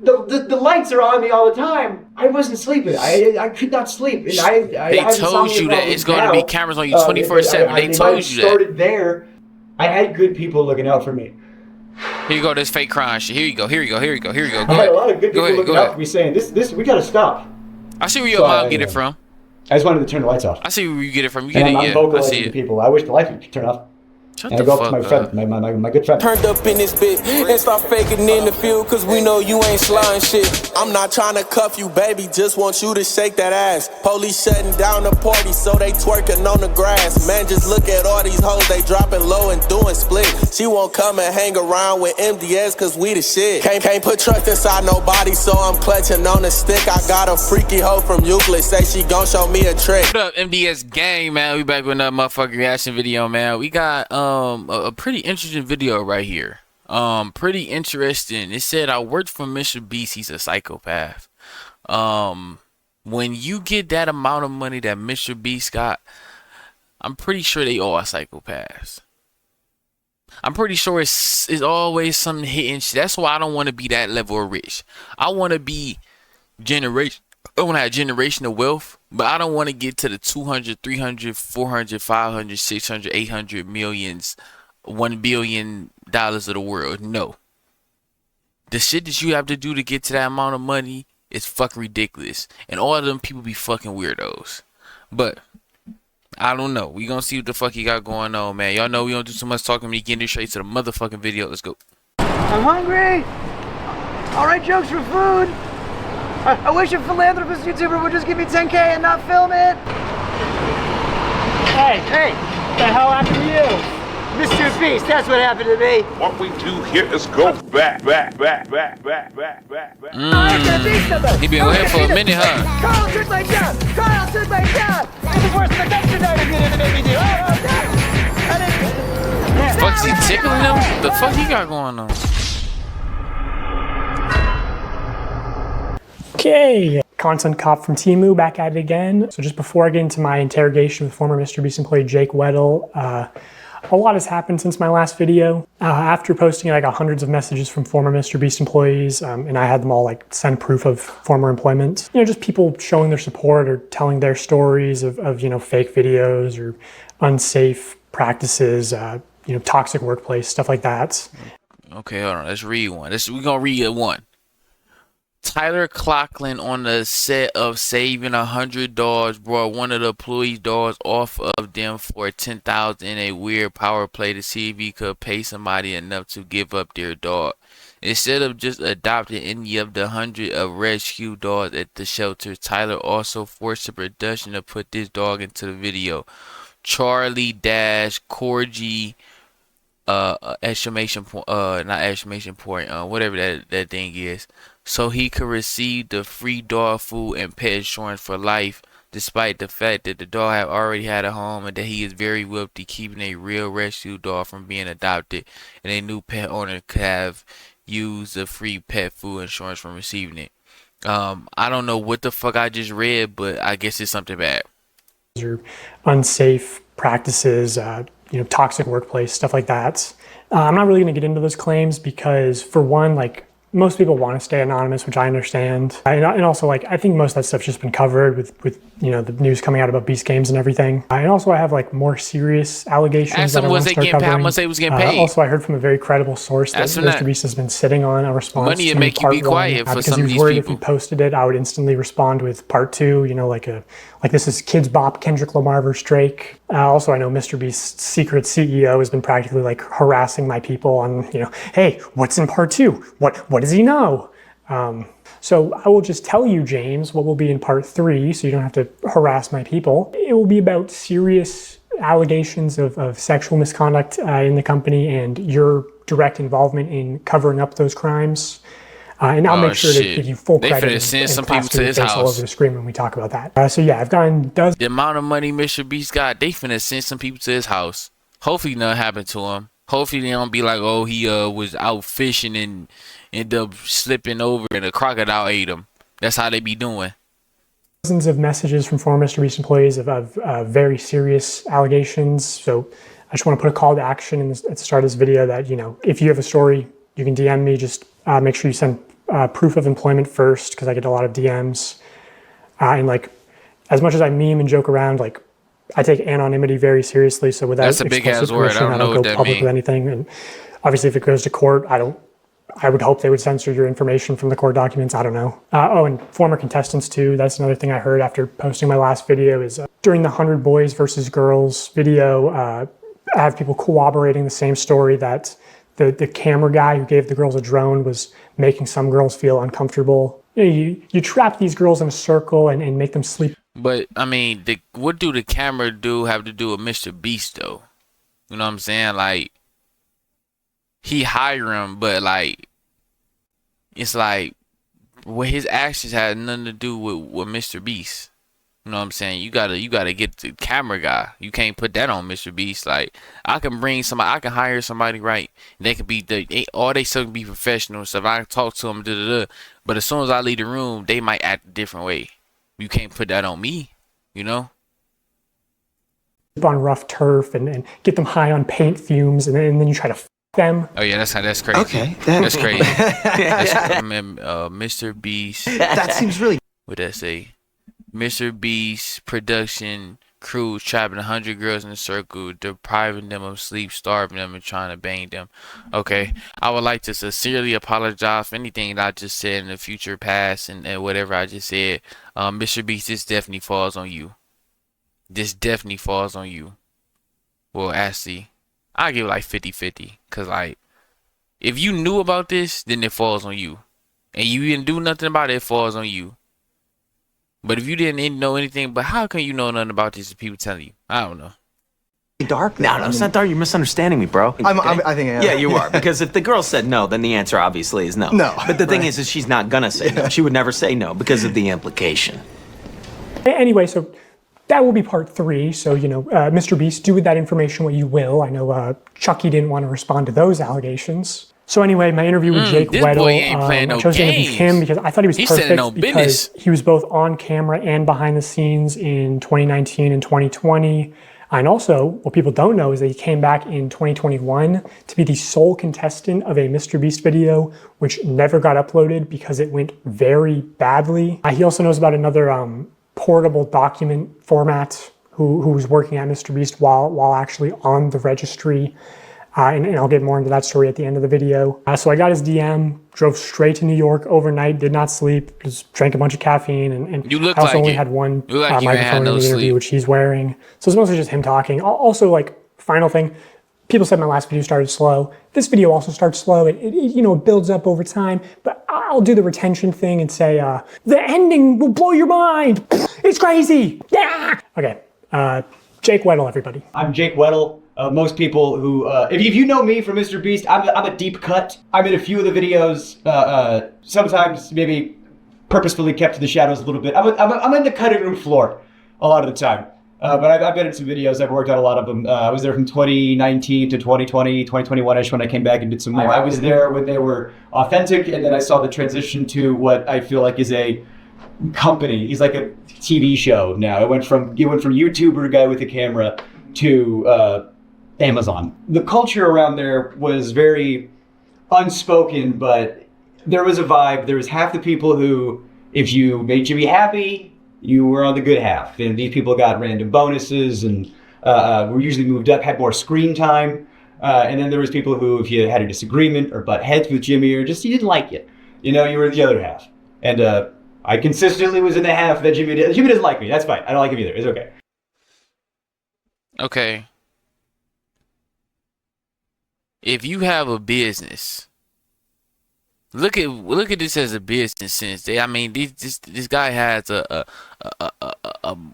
The lights are on me all the time. I wasn't sleeping. I could not sleep. And they told you that it's going to be cameras on you 24/7. They told you that. Started there. I had good people looking out for me. Here you go, this fake crime shit. Here you go. Go I ahead. had a lot of good people looking out for me saying, this, we gotta stop. I see where your mom get it from. I just wanted to turn the lights off. I see where you get it from. I'm vocalizing to people. I wish the lights would turn off. Shut and the I go fuck up to my up. friend, my good friend. Turned up in this bitch and start faking in the field, cause we know you ain't slime shit. I'm not trying to cuff you, baby, just want you to shake that ass. Police shutting down the party, so they twerking on the grass. Man, just look at all these hoes, they dropping low and doing split. She won't come and hang around with MDS, cause we the shit. Can't put trust inside nobody, so I'm clutching on the stick. I got a freaky hoe from Euclid, say she gon' show me a trick. What up, MDS gang, man? We back with another motherfucking reaction video, man. We got a pretty interesting video right here. Pretty interesting. It said, I worked for Mr. Beast. He's a psychopath. When you get that amount of money that Mr. Beast got, I'm pretty sure they all are psychopaths. I'm pretty sure it's always something hitting. That's why I don't want to be that level of rich. I want to be generation. I want to have generational wealth, but I don't want to get to the 200, 300, 400, 500, 600, 800 millions, $1 billion of the world. No. The shit that you have to do to get to that amount of money is fucking ridiculous. And all of them people be fucking weirdos. But I don't know. We gonna see what the fuck he got going on, man. Y'all know we don't do so much talking. We get straight to the motherfucking video. Let's go. I'm hungry. All right, jokes for food. I wish a philanthropist YouTuber would just give me 10K and not film it. Hey, what the hell happened to you? Mr. Beast, that's what happened to me. What we do here is go back. He been here for a minute, huh? Carl took my job. Carl took my job. It's the worst production item you ever made me do. Fuck's he tickling him? The fuck he got going on? Okay, Content Cop from Temu back at it again. So just before I get into my interrogation with former Mr. Beast employee Jake Weddle, a lot has happened since my last video. After posting I got hundreds of messages from former Mr. Beast employees, and I had them all like send proof of former employment. You know, just people showing their support or telling their stories of you know, fake videos or unsafe practices, you know, toxic workplace, stuff like that. Okay, hold on. Let's read one. We're gonna read one. Tyler Clocklin on the set of Saving $100 brought one of the employees' dogs off of them for $10,000 in a weird power play to see if he could pay somebody enough to give up their dog. Instead of just adopting any of the 100 of rescue dogs at the shelter, Tyler also forced the production to put this dog into the video. Charlie Dash Corgi exclamation point, not exclamation point, whatever that thing is, so he could receive the free dog food and pet insurance for life, despite the fact that the dog had already had a home and that he is very wealthy, keeping a real rescue dog from being adopted, and a new pet owner could have used the free pet food insurance from receiving it. I don't know what the fuck I just read, but I guess it's something bad. Or unsafe practices, you know, toxic workplace, stuff like that. I'm not really going to get into those claims because, for one, like, most people want to stay anonymous, which I understand. And also, like, I think most of that stuff's just been covered with you know, the news coming out about Beast Games and everything. And also, I have like more serious allegations. Ask them, was they getting paid? How much they was getting paid? Also, I heard from a very credible source that Mr. Beast has been sitting on a response. Money to make you be quiet for some of these people. Because he was worried if he posted it, I would instantly respond with part 2. You know, like this is Kids Bop, Kendrick Lamar versus Drake. Also, I know Mr. Beast's secret CEO has been practically like harassing my people on, you know, hey, what's in part 2? What does he know? So I will just tell you, James, what will be in part 3, so you don't have to harass my people. It will be about serious allegations of sexual misconduct in the company and your direct involvement in covering up those crimes. And I'll make sure to give you full credit and send some people to his house all over the screen when we talk about that. So yeah, I've gotten dozens. The amount of money Mr. Beast got, they finna send some people to his house. Hopefully nothing happened to him. Hopefully they don't be like, oh, he was out fishing and end up slipping over and a crocodile ate him. That's how they be doing. Dozens of messages from former Mr. Beast employees of very serious allegations. So I just want to put a call to action at the start of this video that, you know, if you have a story, you can DM me. Just make sure you send proof of employment first because I get a lot of DMs. And like, as much as I meme and joke around, like I take anonymity very seriously. So without That's a big ass word. I don't go know public with anything. And obviously, if it goes to court, I would hope they would censor your information from the court documents. I don't know. Oh, and former contestants too. That's another thing I heard after posting my last video is during the 100 Boys versus Girls video, I have people corroborating the same story that the camera guy who gave the girls a drone was making some girls feel uncomfortable. You trap these girls in a circle and make them sleep. But I mean, what do the camera have to do with Mr. Beast though? You know what I'm saying? Like, he hire him, but like, it's like, what his actions had nothing to do with Mr. Beast. You know what I'm saying? You gotta get the camera guy. You can't put that on Mr. Beast. Like, I can hire somebody, right? They could be all they still can be professional and stuff. I can talk to them, but as soon as I leave the room, they might act a different way. You can't put that on me, you know? On rough turf and get them high on paint fumes, and then you try to them. Oh yeah, that's crazy. Okay, that's crazy. Mr. Beast. That seems really. What did I say? Mr. Beast production crew trapping 100 girls in a circle, depriving them of sleep, starving them, and trying to bang them. Okay, I would like to sincerely apologize for anything that I just said in the future, past, and whatever I just said. Mr. Beast, this definitely falls on you. This definitely falls on you. Well, actually, I'll give it like 50-50. Because, like, if you knew about this, then it falls on you. And you didn't do nothing about it, it falls on you. But if you didn't know anything, but how can you know nothing about this if people telling you? I don't know. Dark? No, it's not dark. You're misunderstanding me, bro. I think I am. Yeah, you are. Because if the girl said no, then the answer obviously is no. No. But the thing is she's not gonna say no. She would never say no because of the implication. Anyway, so that will be part 3. So, you know, Mr. Beast, do with that information what you will. I know Chucky didn't want to respond to those allegations. So anyway, my interview with Jake Weddle, I chose to interview him because I thought he was perfect because he was both on camera and behind the scenes in 2019 and 2020. And also, what people don't know is that he came back in 2021 to be the sole contestant of a Mr. Beast video, which never got uploaded because it went very badly. He also knows about another portable document format who was working at Mr. Beast while actually on the registry. And I'll get more into that story at the end of the video. So I got his DM, drove straight to New York overnight, did not sleep, just drank a bunch of caffeine, and you look I also like only it. had one Like microphone in the interview, sleep. which he's wearing. So it's mostly just him talking. Also, like, final thing, people said my last video started slow. This video also starts slow. It builds up over time, but I'll do the retention thing and say, the ending will blow your mind. It's crazy. Yeah. Okay. Jake Weddle, everybody. I'm Jake Weddle. Most people who, if you know me from Mr. Beast, I'm a deep cut. I'm in a few of the videos, sometimes maybe purposefully kept to the shadows a little bit. I'm in the cutting room floor a lot of the time. But I've been in some videos, I've worked on a lot of them. I was there from 2019 to 2020, 2021-ish when I came back and did some more. I was there when they were authentic, and then I saw the transition to what I feel like is a company. He's like a TV show now. It went from YouTuber guy with a camera to Amazon. The culture around there was very unspoken, but there was a vibe. There was half the people who, if you made Jimmy happy, you were on the good half. And these people got random bonuses and were usually moved up, had more screen time. And then there was people who, if you had a disagreement or butt heads with Jimmy or just you didn't like it, you were the other half. And I consistently was in the half that Jimmy doesn't like me. That's fine. I don't like him either. It's okay. Okay. If you have a business, look at this as a business sense. This guy has a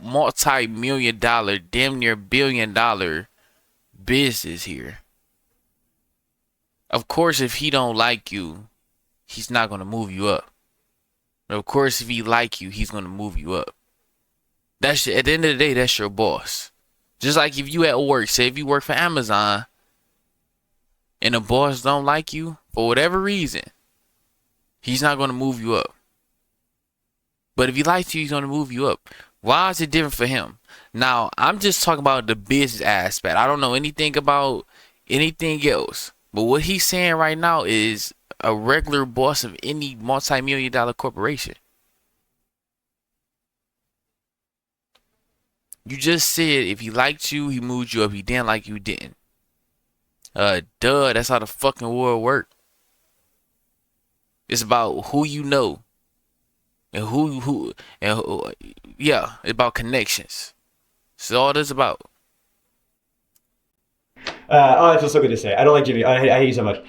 multi-million-dollar, damn near billion-dollar business here. Of course, if he don't like you, he's not gonna move you up. Of course, if he like you, he's gonna move you up. At the end of the day, that's your boss. Just like if you at work, say if you work for Amazon, and the boss don't like you for whatever reason, he's not going to move you up. But if he likes you, he's going to move you up. Why is it different for him? Now, I'm just talking about the business aspect. I don't know anything about anything else. But what he's saying right now is a regular boss of any multi-million-dollar corporation. You just said if he liked you, he moved you up. If he didn't like you, he didn't. That's how the fucking world works. It's about who you know. And yeah, it's about connections. That's all this about. That feels so good to say. I don't like Jimmy. I hate you so much.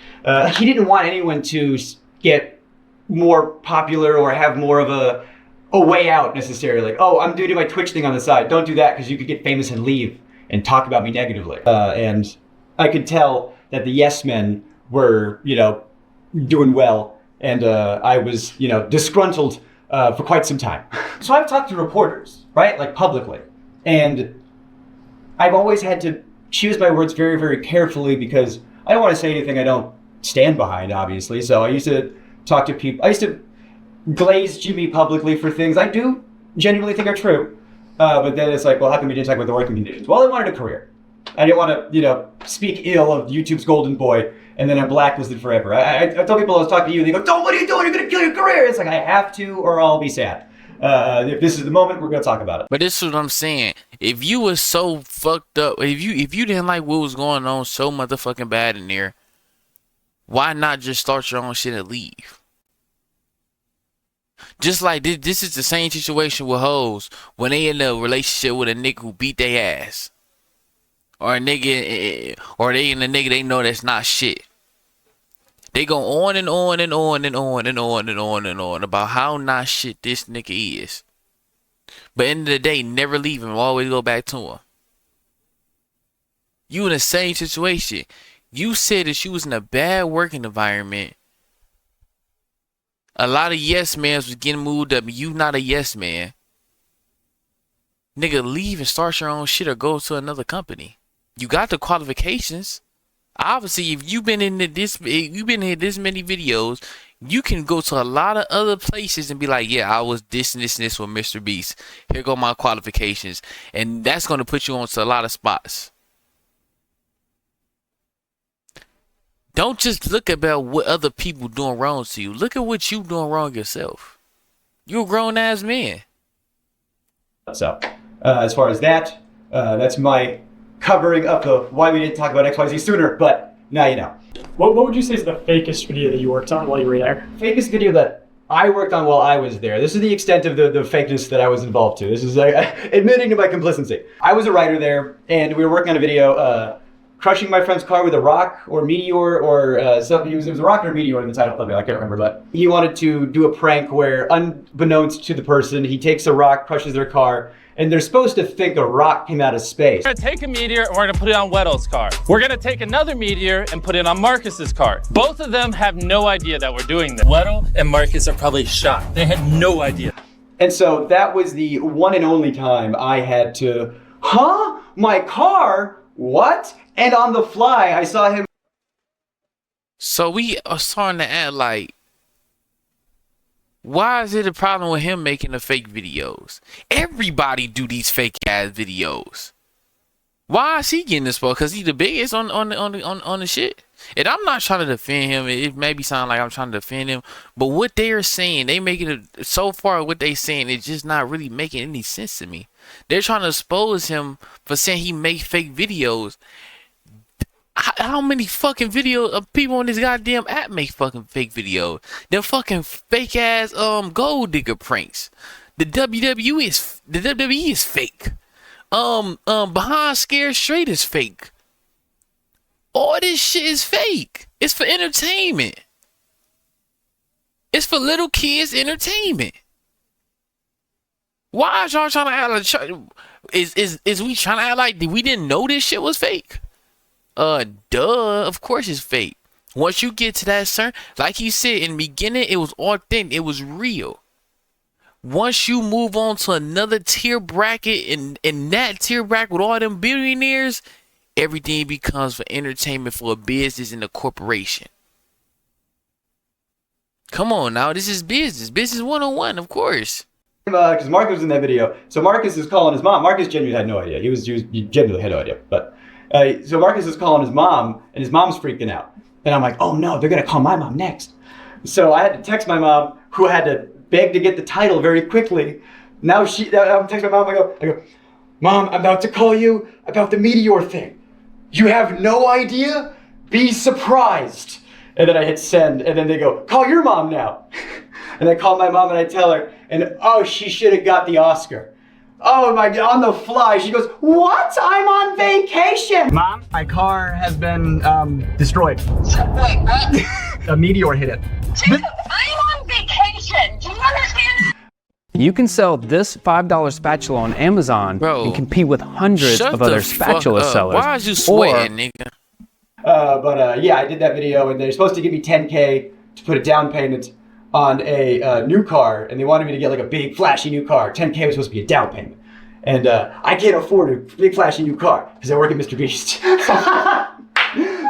He didn't want anyone to get more popular or have more of a way out necessarily. Like, oh, I'm doing my Twitch thing on the side. Don't do that because you could get famous and leave and talk about me negatively. And I could tell that the yes men were, doing well. And I was, disgruntled for quite some time. So I've talked to reporters, right? Like publicly. And I've always had to choose my words very, very carefully because I don't want to say anything I don't stand behind, obviously. So I used to talk to people. I used to glaze Jimmy publicly for things I do genuinely think are true. But then it's like, well, how come you didn't talk about the working conditions? Well, I wanted a career. I didn't want to, speak ill of YouTube's golden boy and then I'm blacklisted forever. I tell people I was talking to you and they go, what are you doing? You're going to kill your career. It's like, I have to or I'll be sad. If this is the moment, we're going to talk about it. But this is what I'm saying. If you was so fucked up, if you didn't like what was going on so motherfucking bad in there, why not just start your own shit and leave? Just like this is the same situation with hoes when they in a relationship with a nigga who beat their ass. Or a nigga, or they in a nigga they know that's not shit. They go on and on and on and on and on and on and on about how not shit this nigga is. But end of the day, never leave him. Always go back to him. You in the same situation. You said that you was in a bad working environment. A lot of yes mans was getting moved up. You not a yes man. Nigga, leave and start your own shit or go to another company. You got the qualifications. Obviously, if you've been in this many videos, you can go to a lot of other places and be like, yeah, I was this and this and this with Mr. Beast. Here go my qualifications. And that's going to put you onto a lot of spots. Don't just look about what other people doing wrong to you. Look at what you doing wrong yourself. You're a grown ass man. So, as far as that, that's my covering up of why we didn't talk about XYZ sooner, but now you know. What would you say is the fakest video that you worked on while you were there? Fakest video that I worked on while I was there. This is the extent of the fakeness that I was involved to. This is admitting to my complicity. I was a writer there, and we were working on a video, crushing my friend's car with a rock or meteor or something. It was a rock or a meteor in the title of it. I can't remember, but he wanted to do a prank where, unbeknownst to the person, he takes a rock, crushes their car, and they're supposed to think a rock came out of space. We're gonna take a meteor and we're gonna put it on Weddle's car. We're gonna take another meteor and put it on Marcus's car. Both of them have no idea that we're doing this. Weddle and Marcus are probably shocked. They had no idea. And so that was the one and only time I had to, my car? What? And on the fly, I saw him. So we are starting to act like, why is it a problem with him making the fake videos? Everybody do these fake ass videos. Why is he getting this for? Because he's the biggest on the shit. And I'm not trying to defend him. It maybe sound like I'm trying to defend him, but what they are saying, they making it so far. What they saying, it's just not really making any sense to me. They're trying to expose him for saying he make fake videos. How many fucking videos of people on this goddamn app make fucking fake videos? Them fucking fake ass gold digger pranks. The WWE is fake. Behind Scared Straight is fake. All this shit is fake. It's for entertainment. It's for little kids entertainment. Why is y'all trying to act like is we trying to act like we didn't know this shit was fake? Of course it's fake. Once you get to that certain, like he said in the beginning, it was authentic, it was real. Once you move on to another tier bracket, in that tier bracket with all them billionaires, everything becomes for entertainment, for a business and a corporation. Come on now, this is business 101, of course. Because Marcus was in that video, so Marcus is calling his mom. Marcus genuinely had no idea. He genuinely had no idea, but. So Marcus is calling his mom, and his mom's freaking out. And I'm like, oh no, they're gonna call my mom next. So I had to text my mom, who had to beg to get the title very quickly. Now I'm texting my mom, I go, Mom, I'm about to call you about the meteor thing. You have no idea? Be surprised. And then I hit send, and then they go, call your mom now. And I call my mom and I tell her, and oh, she should have got the Oscar. Oh my God, on the fly, she goes, what? I'm on vacation. Mom, my car has been destroyed. Wait, what? A meteor hit it. Jacob, I'm on vacation. Do you understand? You can sell this $5 spatula on Amazon and compete with hundreds of other spatula sellers. Why is you sweating, nigga? But yeah, I did that video, and they're supposed to give me $10K to put a down payment on a new car, and they wanted me to get like a big flashy new car. $10K was supposed to be a down payment, and I can't afford a big flashy new car because I work at Mr. Beast.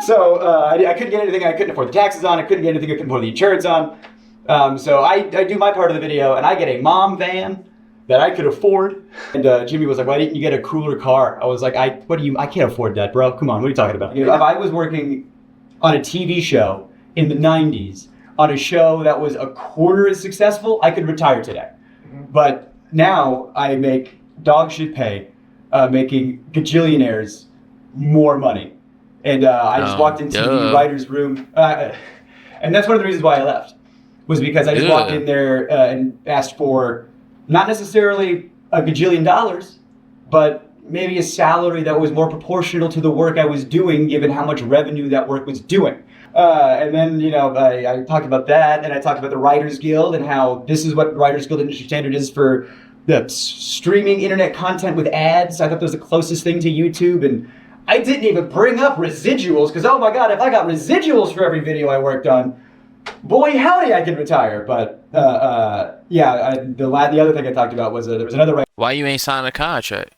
So I couldn't get anything I couldn't afford the taxes on. I couldn't get anything I couldn't afford the insurance on. So I do my part of the video, and I get a mom van that I could afford. And Jimmy was like, why didn't you get a cooler car? I was like, I can't afford that, bro. Come on, what are you talking about? You know, if I was working on a TV show in the 90s, on a show that was a quarter as successful, I could retire today. But now I make dog shit pay, making gajillionaires more money. And I just walked into the writer's room. And that's one of the reasons why I left, was because I just walked in there and asked for not necessarily a gajillion dollars, but maybe a salary that was more proportional to the work I was doing, given how much revenue that work was doing. And then, you know, I talked about that, and I talked about the Writers Guild and how this is what Writers Guild industry standard is for the streaming internet content with ads. I thought that was the closest thing to YouTube, and I didn't even bring up residuals, because oh my God, if I got residuals for every video I worked on, boy howdy, I could retire. But yeah, the other thing I talked about was there was another. Why you ain't signing a contract?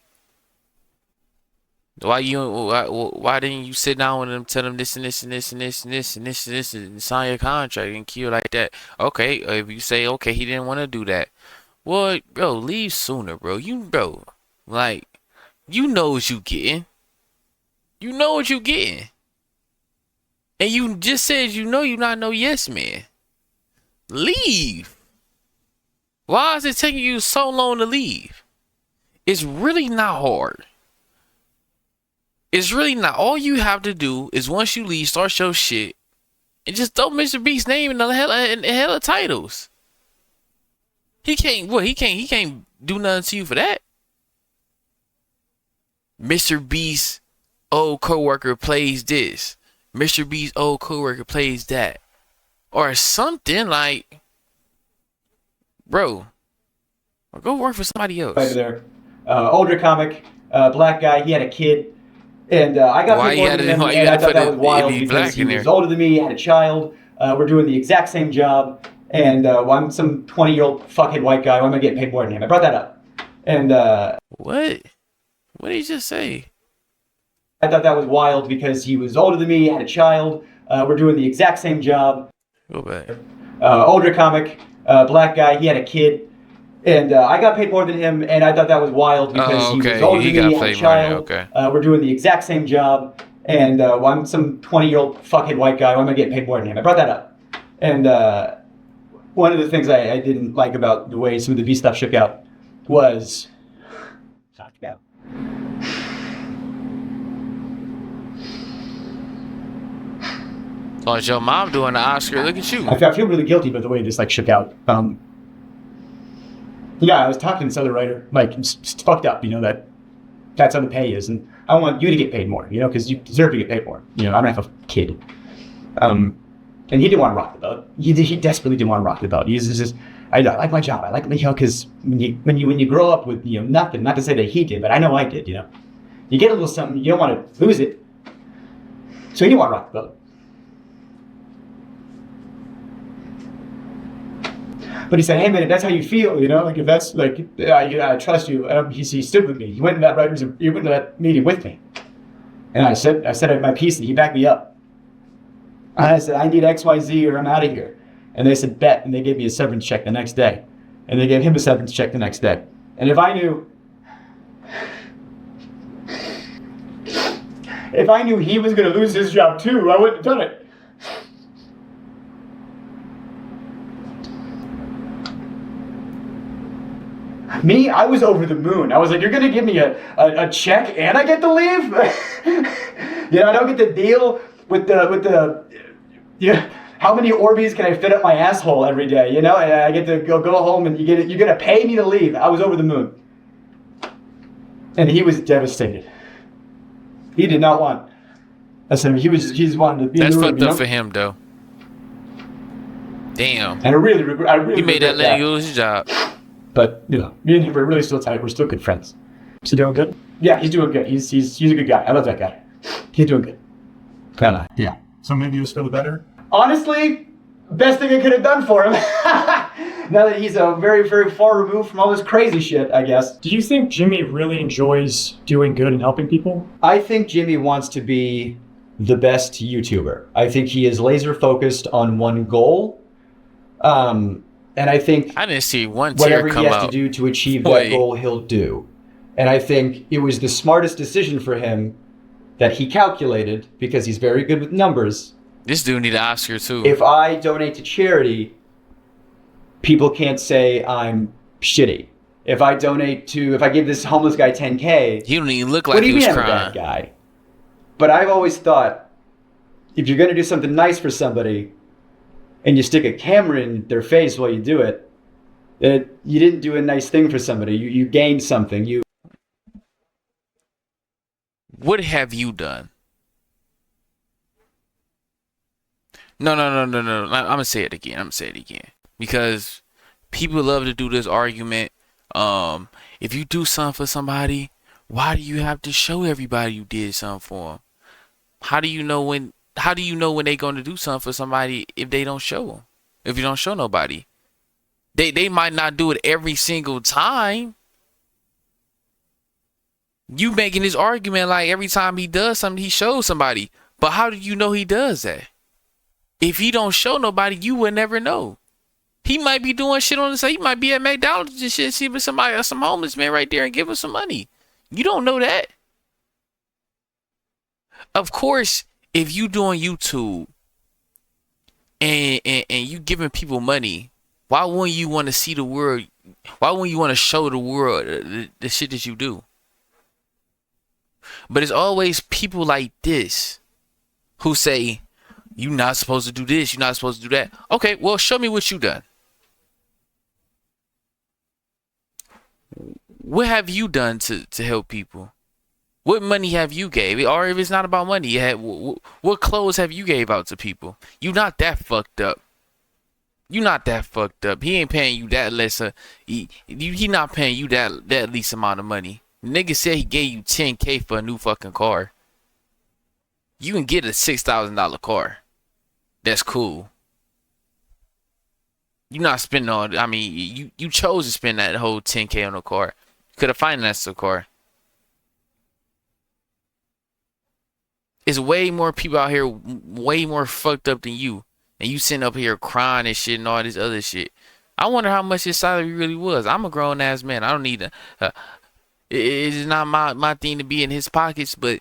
Why didn't you sit down with them, tell them this and this and this and this and this and this and this and sign your contract and kill like that? Okay, if you say okay, he didn't want to do that. Well, bro, leave sooner, bro. Like, you know what you getting. You know what you getting. And you just said you know you're not no yes man. Leave. Why is it taking you so long to leave? It's really not hard. It's really not. All you have to do is once you leave, start your shit, and just throw Mr. Beast's name in the hell of titles. He can't do nothing to you for that. Mr. Beast's old coworker plays this. Mr. Beast's old coworker plays that. Or something like, bro, go work for somebody else. Right there. Older comic, black guy, he had a kid. And I got paid more than him, and I thought that was wild because he was older than me, had a child. We're doing the exact same job, and I'm some 20-year-old fuckhead white guy. Why am I getting paid more than him? I brought that up. And what? What did he just say? I thought that was wild because he was older than me, had a child. We're doing the exact same job. Go back. Older comic, black guy, he had a kid. And I got paid more than him, and I thought that was wild because he was older than me, had a child. We're doing the exact same job, and I'm some 20-year-old fuckhead white guy. Why am I getting paid more than him? I brought that up. And one of the things I didn't like about the way some of the Beast stuff shook out was... So it's your mom doing the Oscar. Look at you. I feel really guilty about the way this shook out. Yeah, I was talking to this other writer, it's fucked up, that's how the pay is, and I want you to get paid more, because you deserve to get paid more. I don't have a kid. And he didn't want to rock the boat. He desperately didn't want to rock the boat. He's just, I like my job. I like, because when you grow up with, nothing, not to say that he did, but I know I did, you get a little something, you don't want to lose it. So he didn't want to rock the boat. But he said, hey man, if that's how you feel, if that's I trust you. He stood with me. He went to that meeting with me. And I said my piece, and he backed me up. And I said, I need XYZ or I'm out of here. And they said, bet. And they gave me a severance check the next day. And they gave him a severance check the next day. And if I knew he was going to lose his job too, I wouldn't have done it. Me, I was over the moon. I was like, you're gonna give me a check and I get to leave? You know, I don't get to deal with the yeah. How many Orbeez can I fit up my asshole every day? You know, and I get to go home and you're gonna pay me to leave. I was over the moon, and he was devastated. He did not want. I said he's wanting to be. That's in the room, fucked you up know? for him though. Damn. And I really He made that regret nigga lose his job. But you know, me and him are really still tight. We're still good friends. Is he doing good? Yeah, he's doing good. He's a good guy. I love that guy. He's doing good. Kinda. Yeah. So maybe you feel better? Honestly, best thing I could have done for him. Now that he's very, very far removed from all this crazy shit, I guess. Do you think Jimmy really enjoys doing good and helping people? I think Jimmy wants to be the best YouTuber. I think he is laser focused on one goal. And I think I didn't see one whatever tear come he has out. to do to achieve that goal, he'll do. And I think it was the smartest decision for him that he calculated, because he's very good with numbers. This dude need an Oscar too. If I donate to charity, people can't say I'm shitty. If I give this homeless guy 10K, he don't even look what like do you he was mean I'm a crying. bad guy? But I've always thought, if you're gonna do something nice for somebody, and you stick a camera in their face while you do it, you didn't do a nice thing for somebody. You gained something. What have you done? No. I'm gonna say it again. Because people love to do this argument. If you do something for somebody, why do you have to show everybody you did something for them? How do you know when they're going to do something for somebody if they don't show them? If you don't show nobody, they might not do it every single time. You making this argument like every time he does something, he shows somebody. But how do you know he does that? If he don't show nobody, you would never know. He might be doing shit on the side. He might be at McDonald's and shit, see some homeless man right there and give him some money. You don't know that. Of course, if you doing YouTube and you giving people money, why wouldn't you want to see the world? Why wouldn't you want to show the world the shit that you do? But it's always people like this who say, you're not supposed to do this, you're not supposed to do that. Okay, well, show me what you done. What have you done to help people? What money have you gave? Or if it's not about money, what clothes have you gave out to people? You not that fucked up. You not that fucked up. He ain't paying you that less. He not paying you that least amount of money. Nigga said he gave you 10K for a new fucking car. You can get a $6,000 car. That's cool. You not spending all. I mean, you chose to spend that whole 10K on a car. You could have financed a car. It's way more people out here, way more fucked up than you, and you sitting up here crying and shit and all this other shit. I wonder how much his salary really was. I'm a grown ass man. I don't need to. It's not my thing to be in his pockets, but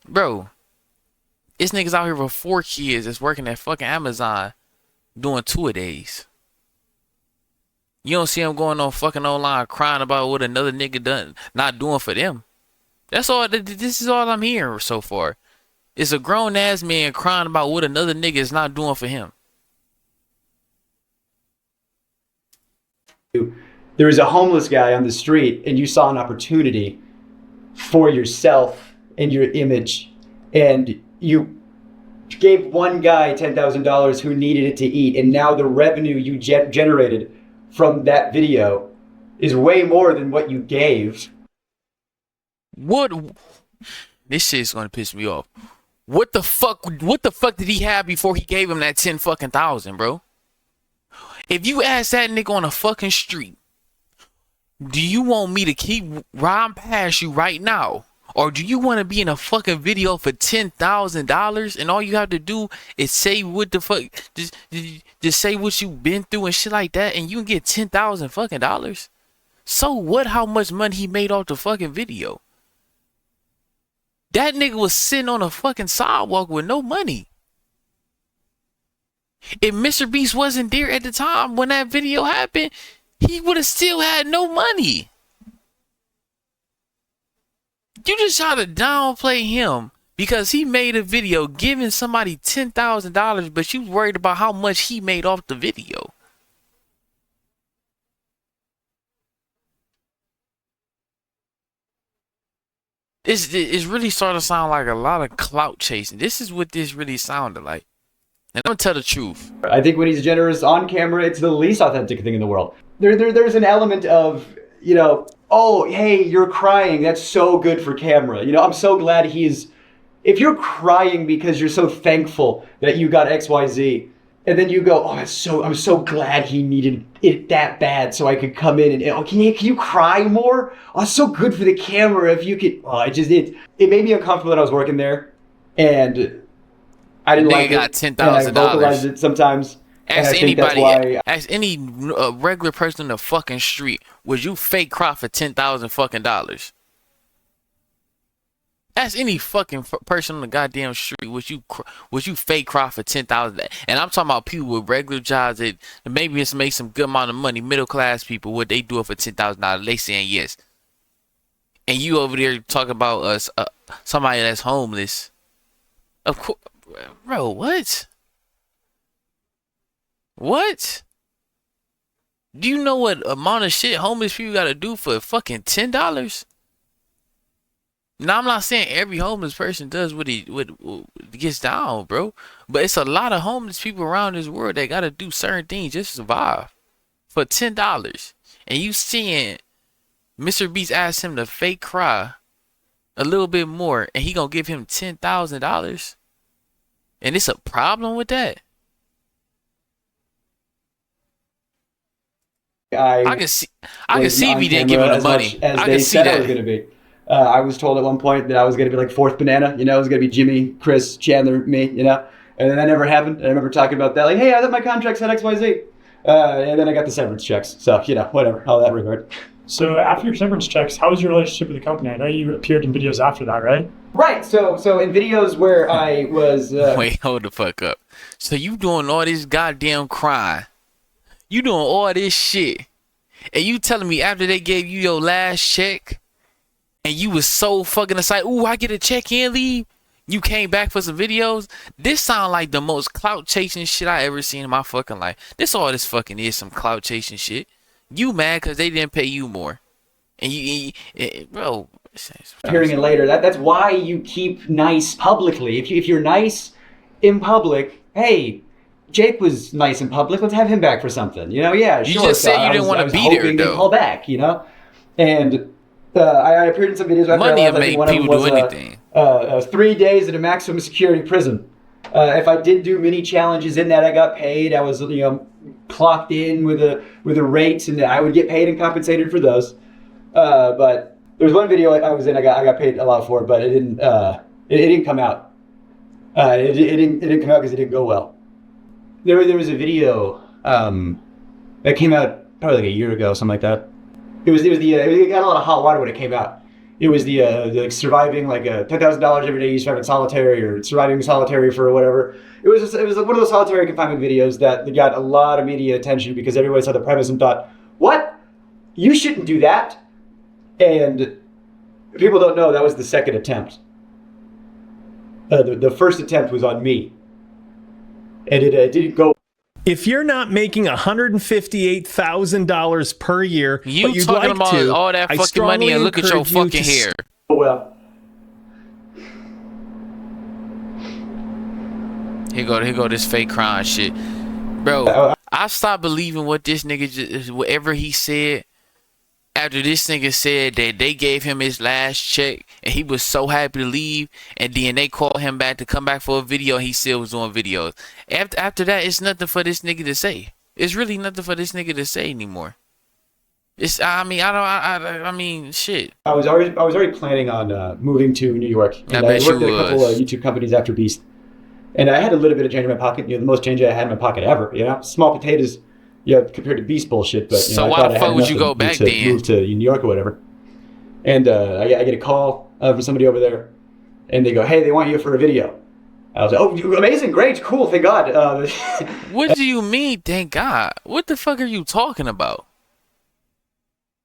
bro, this nigga's out here with 4 kids that's working at fucking Amazon doing 2 a days. You don't see him going on fucking online crying about what another nigga done not doing for them. That's all. This is all I'm hearing so far. It's a grown ass man crying about what another nigga is not doing for him. There was a homeless guy on the street and you saw an opportunity for yourself and your image, and you gave one guy $10,000 who needed it to eat, and now the revenue you generated from that video is way more than what you gave. What? This shit's gonna piss me off. What the fuck did he have before he gave him that 10 fucking thousand, bro? If you ask that nigga on a fucking street, do you want me to keep riding past you right now? Or do you want to be in a fucking video for $10,000 and all you have to do is say what the fuck, just say what you've been through and shit like that, and you can get $10,000 fucking dollars? So what? How much money he made off the fucking video? That nigga was sitting on a fucking sidewalk with no money. If Mr. Beast wasn't there at the time when that video happened, he would have still had no money. You just try to downplay him because he made a video giving somebody $10,000, but you worried about how much he made off the video. It's really starting to sound like a lot of clout chasing. This is what this really sounded like. And I'm gonna tell the truth. I think when he's generous on camera, it's the least authentic thing in the world. There's an element of, you know, oh, hey, you're crying. That's so good for camera. You know, I'm so glad he's... If you're crying because you're so thankful that you got XYZ, and then you go, oh, I'm so glad he needed it that bad so I could come in and, oh, can you cry more? Oh, it's so good for the camera if you could... Oh, it made me uncomfortable that I was working there, and I didn't like it. Got $10,000. I vocalized it sometimes. Ask anybody, ask any regular person in the fucking street, would you fake cry for $10,000 fucking dollars? Ask any fucking person on the goddamn street, would you fake cry for $10,000? And I'm talking about people with regular jobs that maybe just make some good amount of money, middle class people. Would they do it for $10,000? They saying yes. And you over there talking about us, somebody that's homeless. Of course, bro. What? What? Do you know what amount of shit homeless people gotta do for fucking $10? Now, I'm not saying every homeless person does what gets down, bro. But it's a lot of homeless people around this world that gotta do certain things just to survive for $10. And you seeing Mr. Beast ask him to fake cry a little bit more, and he gonna give him $10,000, and it's a problem with that. I can see if he didn't give him the money. As I they can see said I that. was going to be. I was told at one point that I was going to be like fourth banana. You know, it was going to be Jimmy, Chris, Chandler, me. You know, and then that never happened. And I remember talking about that, like, hey, I thought my contract said XYZ, and then I got the severance checks. So you know, whatever, all that regard. So after your severance checks, how was your relationship with the company? I know you appeared in videos after that, right? Right. So in videos where I was. Wait, hold the fuck up. So you doing all this goddamn crying? You doing all this shit, and you telling me after they gave you your last check, and you was so fucking excited, ooh, I get a check and leave, you came back for some videos? This sound like the most clout chasing shit I ever seen in my fucking life. This all this fucking is, some clout chasing shit. You mad because they didn't pay you more, and bro. Hearing it later, that's why you keep nice publicly. If you're nice in public, hey, Jake was nice in public. Let's have him back for something. You know, yeah, you sure. You just said you didn't want to be there, though. Call back, you know, and I appeared in some videos. Money will make people do anything. 3 days in a maximum security prison. If I did do mini challenges in that, I got paid. I was, you know, clocked in with a rate, and I would get paid and compensated for those. But there was one video I was in. I got paid a lot for it, but it didn't come out. It didn't come out because it didn't go well. There was a video that came out probably like a year ago, something like that. It got a lot of hot water when it came out. It was the like surviving like $10,000 every day you survive in solitary, or surviving solitary for whatever. It was one of those solitary confinement videos that got a lot of media attention because everybody saw the premise and thought, what? You shouldn't do that. And people don't know that was the second attempt. The first attempt was on me. And it didn't go. If you're not making $158,000 per year, but you'd talking like about to, all that I fucking money and look at your fucking hair. Oh well. Here go this fake crime shit, bro. I stopped believing what this nigga just, whatever he said. After this nigga said that they gave him his last check and he was so happy to leave, and then they called him back to come back for a video, and he still was doing videos. After that, it's nothing for this nigga to say. It's really nothing for this nigga to say anymore. It's I mean shit. I was already planning on moving to New York. And I worked at a couple of YouTube companies after Beast, and I had a little bit of change in my pocket. You know, the most change I had in my pocket ever. You know, small potatoes. Yeah, compared to Beast bullshit, but you know, so why the fuck would you go back then? Move to New York or whatever. And I get a call from somebody over there, and they go, "Hey, they want you for a video." I was like, "Oh, amazing, great, cool, thank God." What do you mean, thank God? What the fuck are you talking about?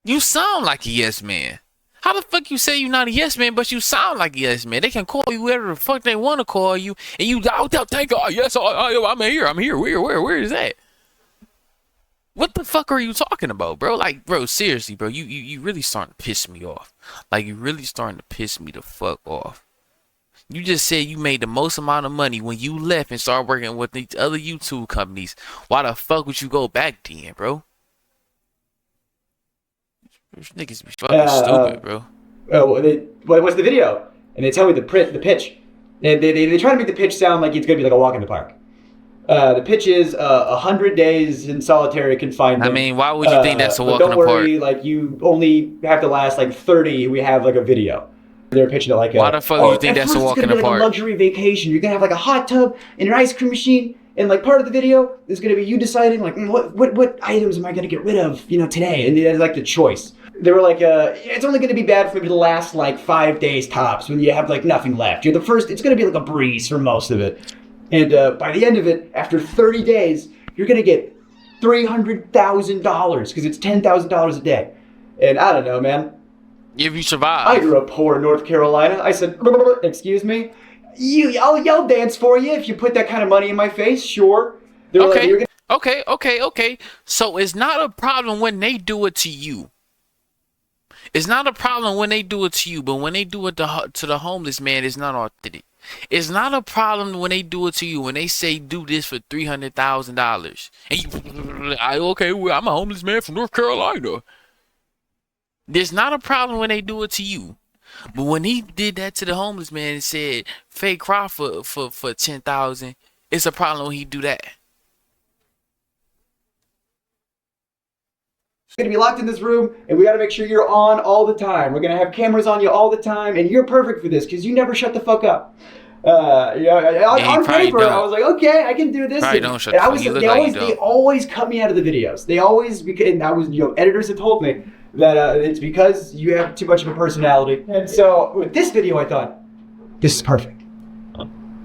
You sound like a yes man. How the fuck you say you not a yes man, but you sound like a yes man? They can call you whatever the fuck they want to call you, and you thank God, yes, I'm here. Where is that? What the fuck are you talking about, bro? Like, bro, seriously, bro, you really starting to piss me off. Like, you really starting to piss me the fuck off. You just said you made the most amount of money when you left and started working with these other YouTube companies. Why the fuck would you go back then, bro? These niggas be fucking stupid, bro. What's the video? And they tell me the pitch. And they try to make the pitch sound like it's going to be like a walk in the park. The pitch is 100 days in solitary confinement. I mean, why would you think that's a walk in the park? Don't worry, like, you only have to last like 30. We have like a video. They're pitching it like why the fuck do you think that's a walk in the park? Like a luxury vacation. You're gonna have like a hot tub and an ice cream machine, and like part of the video is gonna be you deciding like what items am I gonna get rid of, today, and it's like the choice. They were like, it's only gonna be bad for me to last like 5 days tops when you have like nothing left. You're the first. It's gonna be like a breeze for most of it, and by the end of it, after 30 days, you're gonna get $300,000 because it's $10,000 a day, and I don't know, man. If you survive. I grew up poor in North Carolina. I said, excuse me? I'll dance for you if you put that kind of money in my face, sure. Okay. So it's not a problem when they do it to you. It's not a problem when they do it to you, but when they do it to the homeless man, it's not authentic. It's not a problem when they do it to you, when they say do this for $300,000. And I'm a homeless man from North Carolina. There's not a problem when they do it to you. But when he did that to the homeless man and said fake cry for 10,000, it's a problem when he do that. You're gonna be locked in this room, and we gotta make sure you're on all the time. We're gonna have cameras on you all the time, and you're perfect for this because you never shut the fuck up. On paper, I was like, okay, I can do this. They always cut me out of the videos. They always, and I was, editors have told me that it's because you have too much of a personality. And so with this video, I thought, this is perfect.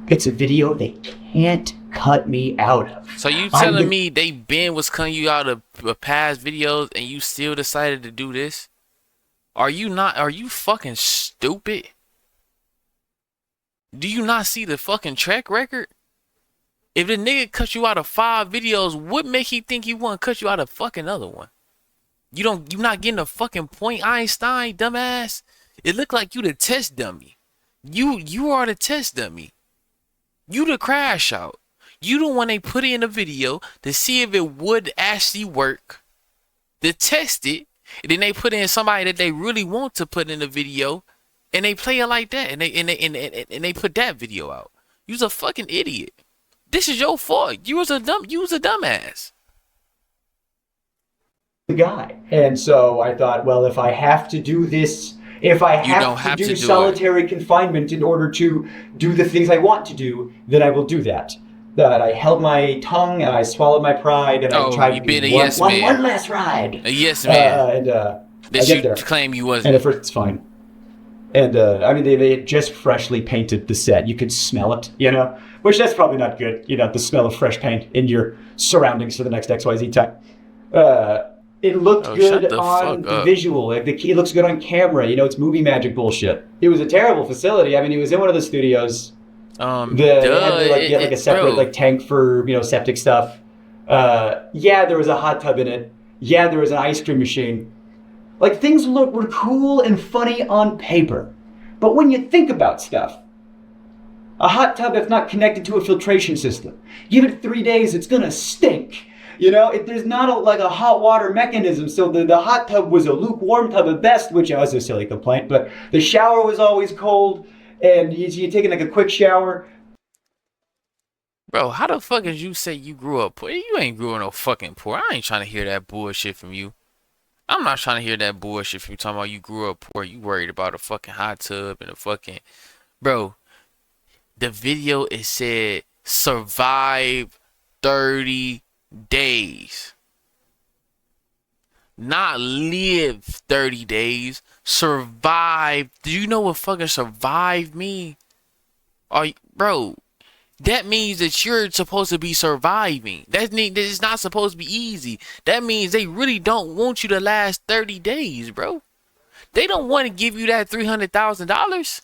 It's a video they can't cut me out of. So you telling me was cutting you out of past videos and you still decided to do this? Are you fucking stupid? Do you not see the fucking track record? If the nigga cut you out of 5 videos, what make he think he want to cut you out of fucking other one? You not getting the fucking point, Einstein, dumbass? It looked like you the test dummy. You are the test dummy. You the crash out. You the one they put in a video to see if it would actually work. To test it. And then they put in somebody that they really want to put in the video. And they play it like that. And they put that video out. You's a fucking idiot. This is your fault. You was a dumbass. The guy. And so I thought, well, if I have to do this, if I have to do solitary confinement in order to do the things I want to do, then I will do that. That I held my tongue and I swallowed my pride and I tried to be one last ride. A yes man. That you claim you wasn't. And at first it's fine. And they had just freshly painted the set. You could smell it, which that's probably not good. The smell of fresh paint in your surroundings for the next XYZ time. It looked good on the visual. It looks good on camera. It's movie magic bullshit. It was a terrible facility. I mean, it was in one of the studios. They had to, a separate tank for septic stuff. There was a hot tub in it. Yeah, there was an ice cream machine. Like, things were cool and funny on paper. But when you think about stuff, a hot tub that's not connected to a filtration system, give it 3 days, it's gonna stink. There's not a hot water mechanism, so the hot tub was a lukewarm tub at best, which was a silly complaint, but the shower was always cold, and you're taking a quick shower. Bro, how the fuck did you say you grew up poor? You ain't grew up no fucking poor. I ain't trying to hear that bullshit from you. I'm not trying to hear that bullshit from you talking about you grew up poor. You worried about a fucking hot tub and a fucking... Bro, the video, it said survive 30 days. Not live 30 days. Survive. Do you know what fucking survive mean? Bro, that means that you're supposed to be surviving. That means it's not supposed to be easy. That means they really don't want you to last 30 days, bro. They don't want to give you that $300,000.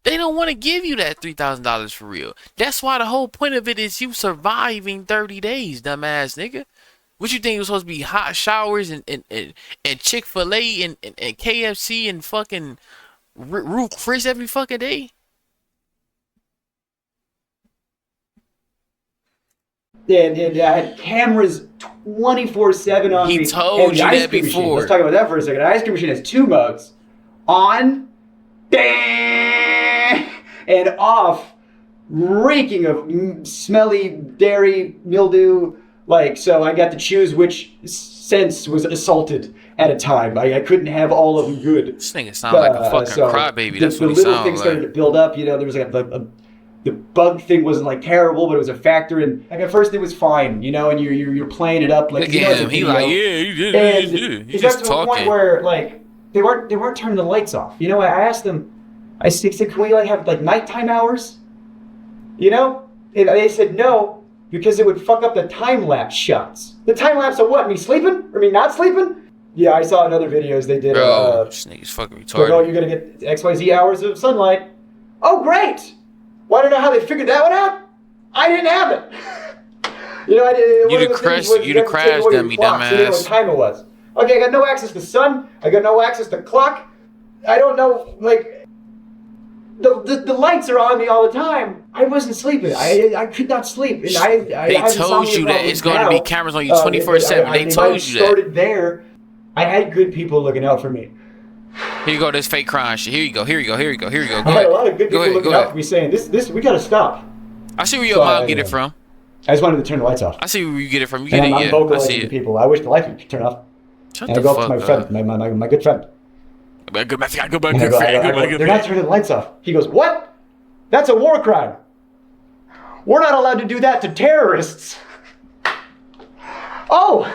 They don't want to give you that $3,000 for real. That's why the whole point of it is you surviving 30 days, dumbass nigga. What you think it was supposed to be? Hot showers and Chick-fil-A and KFC and fucking Ruth Chris every fucking day? And I had cameras 24/7 on me. He told you that machine. before. Let's talk about that for a second. An ice cream machine has 2 modes: on, and off, reeking of smelly dairy mildew. Like, so I got to choose which sense was assaulted at a time. I couldn't have all of them good. This nigga sound like a fucking crybaby. That's what he sounds like. The little things started to build up. You know, there was like the bug thing wasn't like terrible, but it was a factor. And like at first it was fine, you know, and you're playing it up like look at him. He like, yeah, he did. And He's just just talking. To a point where like they weren't turning the lights off. You know, I asked them. I said, can we like have like nighttime hours? You know, and they said no. Because it would fuck up the time-lapse shots. The time-lapse of what? Me sleeping? Or me not sleeping? Yeah, I saw in other videos they did... Bro, this nigga's fucking retarded. Oh, you're gonna get XYZ hours of sunlight. Oh, great! Well, I don't know how they figured that one out. I didn't have it. You know, you the crash dummy, dumbass. So you know what time it was. Okay, I got no access to sun. I got no access to clock. I don't know, like... The lights are on me all the time. I wasn't sleeping. I could not sleep. And they told you that it's going to be cameras on you 24/7. They told you that. Started there. I had good people looking out for me. Here you go, this fake crime shit. Here you go. I had a lot of good people looking out for me saying, this, we got to stop. I see where your mom get it from. I just wanted to turn the lights off. I see where you get it from. You get it, I'm vocalizing to people. I wish the lights would turn off. Shut and the I go fuck up to my friend, my good friend. They're not turning the lights off. He goes, what? That's a war crime. We're not allowed to do that to terrorists. Oh,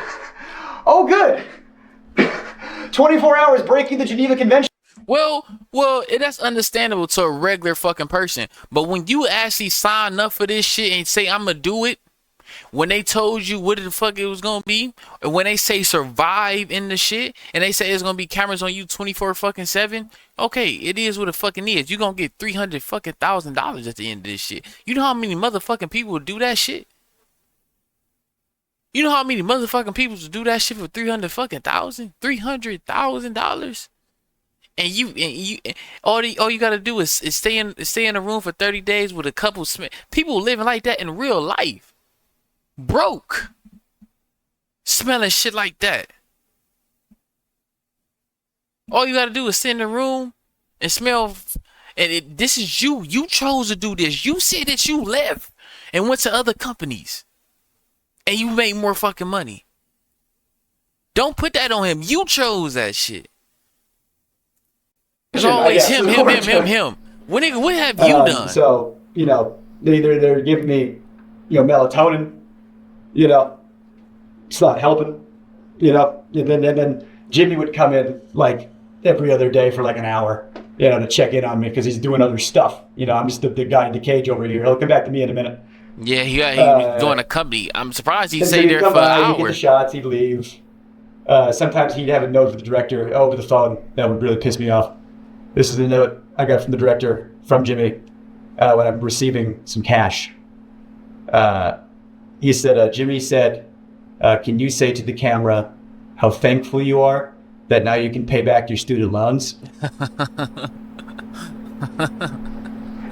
good. 24 hours breaking the Geneva Convention. Well, that's understandable to a regular fucking person. But when you actually sign up for this shit and say, I'm gonna do it, when they told you what the fuck it was gonna be, and when they say survive in the shit, and they say it's gonna be cameras on you 24/7, okay, it is what it fucking is. You gonna get $300,000 at the end of this shit. You know how many motherfucking people would do that shit? You know how many motherfucking people would do that shit for $300,000? And you all you gotta do is stay in a room for 30 days with a couple people living like that in real life. Broke, smelling shit like that. All you gotta do is sit in the room and smell. And this is you. You chose to do this. You said that you left and went to other companies, and you made more fucking money. Don't put that on him. You chose that shit. It's always him. What have you done? So you know, they're giving me, melatonin. You know, it's not helping, and then Jimmy would come in like every other day for like an hour, to check in on me because he's doing other stuff. I'm just the guy in the cage over here. He'll come back to me in a minute. Yeah, he's doing a company. I'm surprised he stayed there for an hour. He'd get the shots, he'd leave. Sometimes he'd have a note with the director over the phone. That would really piss me off. This is the note I got from the director, from Jimmy, when I'm receiving some cash. He said, Jimmy said, can you say to the camera how thankful you are that now you can pay back your student loans?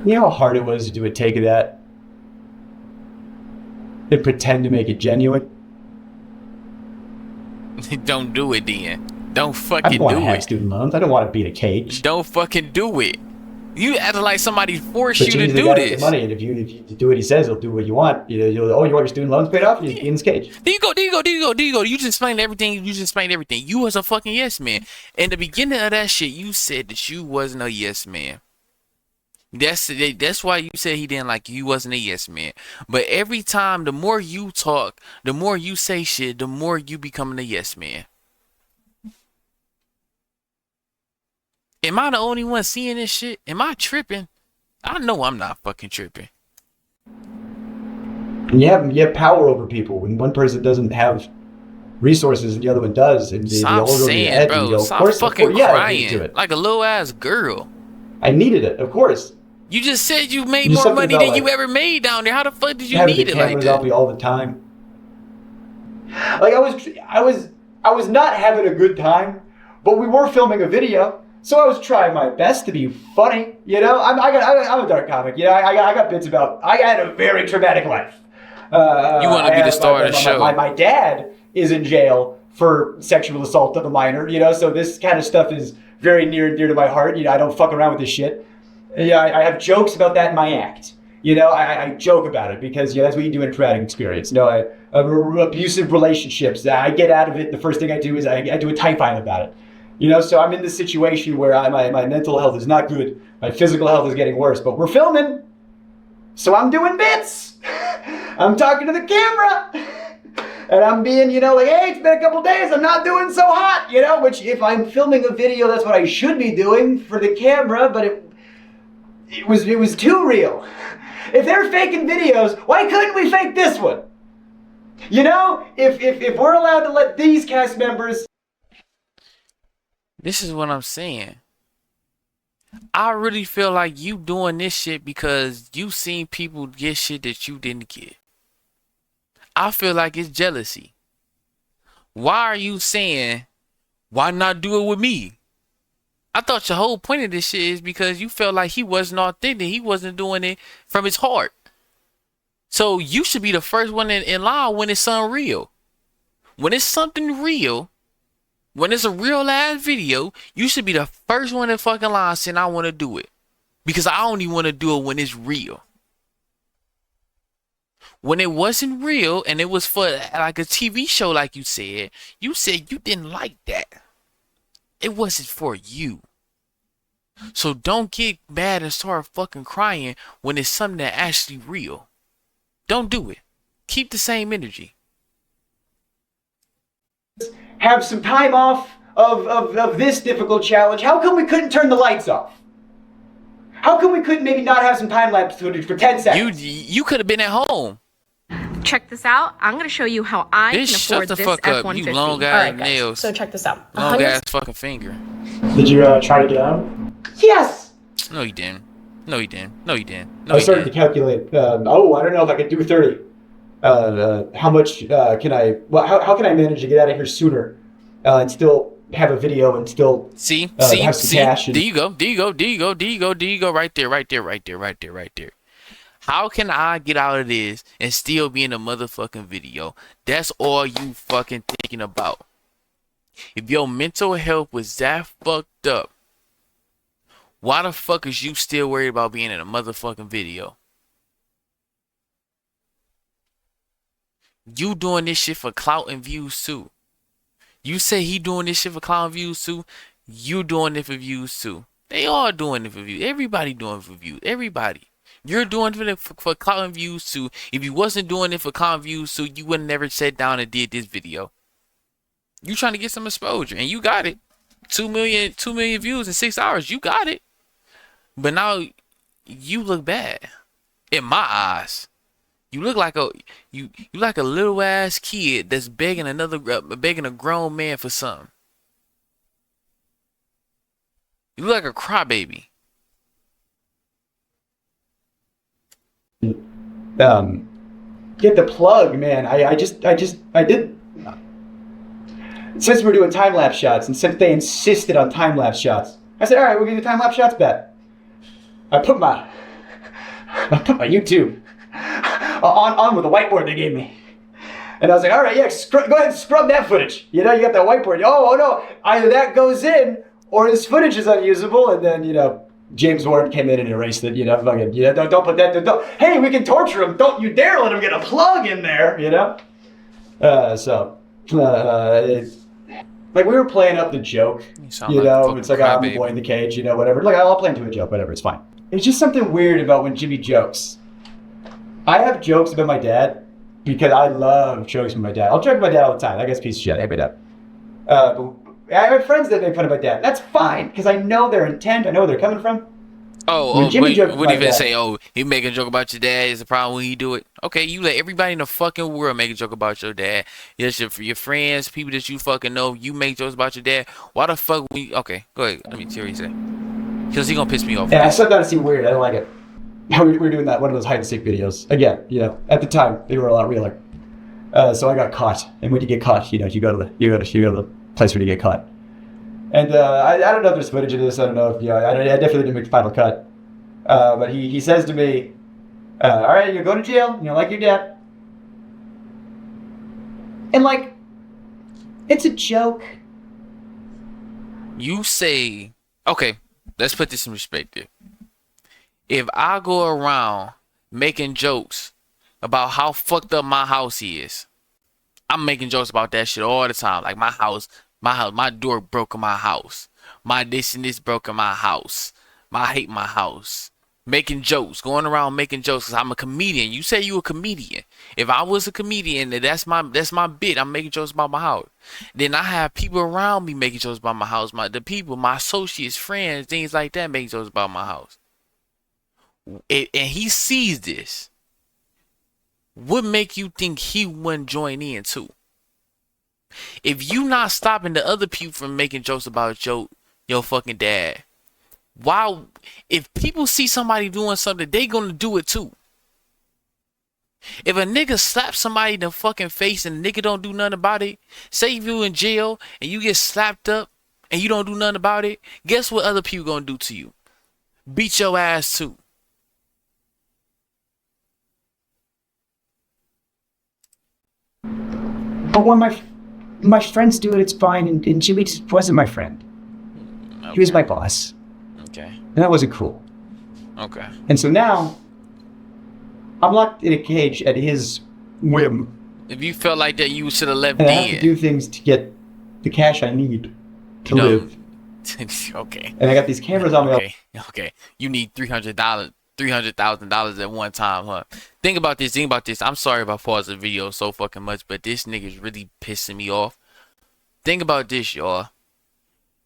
You know how hard it was to do a take of that? And pretend to make it genuine? Don't do it, then. Don't fucking do it. I don't want to have student loans. I don't want to beat a cage. Don't fucking do it. You acting like somebody forced you to do this. Money, and if you do what he says, he'll do what you want. You want your student loans paid off? You'll be in this cage. There you go. You just explained everything. You was a fucking yes man. In the beginning of that shit, you said that you wasn't a yes man. That's why you said he didn't like you. You wasn't a yes man. But every time, the more you talk, the more you say shit, the more you becoming a yes man. Am I the only one seeing this shit? Am I tripping? I know I'm not fucking tripping. And you have power over people when one person doesn't have resources and the other one does, and they all go to your head, and you go, Stop fucking crying like a little ass girl. I needed it, of course. You just said you made more money than you ever made down there. How the fuck did you need it like that? Having all the time. Like I was not having a good time, but we were filming a video, so I was trying my best to be funny. You know, I'm a dark comic. You know, I got bits about. I had a very traumatic life. You want to be the star of the show. My dad is in jail for sexual assault of a minor. You know, so this kind of stuff is very near and dear to my heart. You know, I don't fuck around with this shit. Yeah, I have jokes about that in my act. You know, I joke about it because that's what you do in a traumatic experience. You know, abusive relationships. I get out of it. The first thing I do is I do a typine about it. You know, so I'm in this situation where my mental health is not good. My physical health is getting worse, but we're filming. So I'm doing bits. I'm talking to the camera. And I'm being, you know, like, hey, it's been a couple days. I'm not doing so hot, you know, which if I'm filming a video, that's what I should be doing for the camera, but it was too real. If they're faking videos, why couldn't we fake this one? You know, if we're allowed to let these cast members... This is what I'm saying. I really feel like you doing this shit because you seen people get shit that you didn't get. I feel like it's jealousy. Why are you saying, why not do it with me? I thought your whole point of this shit is because you felt like he wasn't authentic. He wasn't doing it from his heart. So you should be the first one in line when it's something real. When it's something real, when it's a real ass video, you should be the first one in fucking line saying I want to do it. Because I only want to do it when it's real. When it wasn't real and it was for like a TV show like you said you didn't like that. It wasn't for you. So don't get mad and start fucking crying when it's something that's actually real. Don't do it. Keep the same energy. Have some time off of this difficult challenge. How come we couldn't turn the lights off? How come we couldn't maybe not have some time-lapse footage for 10 seconds? You could have been at home. Check this out. I'm going to show you how I can afford this F-150. Up, you long ass nails. So check this out. Long ass fucking finger. Did you try to get out? Yes! No, you didn't. No, you didn't. No, you didn't. No, I started to calculate. I don't know if I could do 30. How much can I... Well, how can I manage to get out of here sooner and still have a video and still have some cash? And... There you go. Right there. How can I get out of this and still be in a motherfucking video? That's all you fucking thinking about. If your mental health was that fucked up, why the fuck is you still worried about being in a motherfucking video? You doing this shit for clout and views too. You say he doing this shit for clout and views too. You doing it for views too. They all doing it for views. Everybody doing it for views. Everybody. You're doing it for clout and views too. If you wasn't doing it for clout and views too, you would have never sat down and did this video. You trying to get some exposure and you got it. 2 million views in 6 hours. You got it. But now you look bad in my eyes. You look like you like a little ass kid that's begging a grown man for something. You look like a crybaby. Get the plug, man. I did. Since we're doing time-lapse shots, and since they insisted on time-lapse shots, I said, all right, we'll give you time-lapse shots back. I put my YouTube on with the whiteboard they gave me. And I was like, all right, yeah, go ahead and scrub that footage. You know, you got that whiteboard. Oh no, either that goes in or this footage is unusable. And then, you know, James Warren came in and erased it. You know, fucking, you know, don't put that. Hey, we can torture him. Don't you dare let him get a plug in there. You know. Like we were playing up the joke. You know, it's like I'm the boy in the cage. You know, whatever. Like I'll play into a joke. Whatever, it's fine. It's just something weird about when Jimmy jokes. I have jokes about my dad because I love jokes with my dad. I'll joke with my dad all the time. That guy's a piece of shit. I hate my dad. But I have friends that make fun of my dad. That's fine because I know their intent. I know where they're coming from. Oh, Jimmy joked what do you about even that. say? Oh, he make a joke about your dad. Is a problem when he do it? Okay, you let everybody in the fucking world make a joke about your dad. Yes, your friends, people that you fucking know, you make jokes about your dad. Why the fuck we? Okay, go ahead. Let me see what he say. Cause he gonna piss me off. Yeah, I sometimes seem weird. I don't like it. We're doing that, one of those hide and seek videos. Again, at the time they were a lot realer. So I got caught, and when you get caught, you go to the place where you get caught. And I don't know if there's footage of this. I don't know if I definitely didn't make the final cut. But he says to me, "All right, you're going to jail. Like your dad." And like, it's a joke. You say, okay, let's put this in perspective. If I go around making jokes about how fucked up my house is, I'm making jokes about that shit all the time. Like my door broke in my house. My this and this broke in my house. I hate my house. Making jokes, going around making jokes because I'm a comedian. You say you a comedian. If I was a comedian, then that's my bit. I'm making jokes about my house. Then I have people around me making jokes about my house. My associates, friends, things like that making jokes about my house. And he sees this. What make you think he wouldn't join in too? If you not stopping the other people from making jokes about your fucking dad, why? If people see somebody doing something, they gonna do it too. If a nigga slaps somebody in the fucking face and the nigga don't do nothing about it, say if you in jail and you get slapped up and you don't do nothing about it, guess what other people gonna do to you? Beat your ass too. But when my friends do it, it's fine. And Jimmy just wasn't my friend. Okay. He was my boss. Okay. And that wasn't cool. Okay. And so now, I'm locked in a cage at his whim. If you felt like that, you should have left and I have then. to do things to get the cash I need to live. Okay. And I got these cameras on me. Okay. You need $300,000 at one time, huh? Think about this. I'm sorry if I paused the video so fucking much, but this nigga's really pissing me off. Think about this, y'all.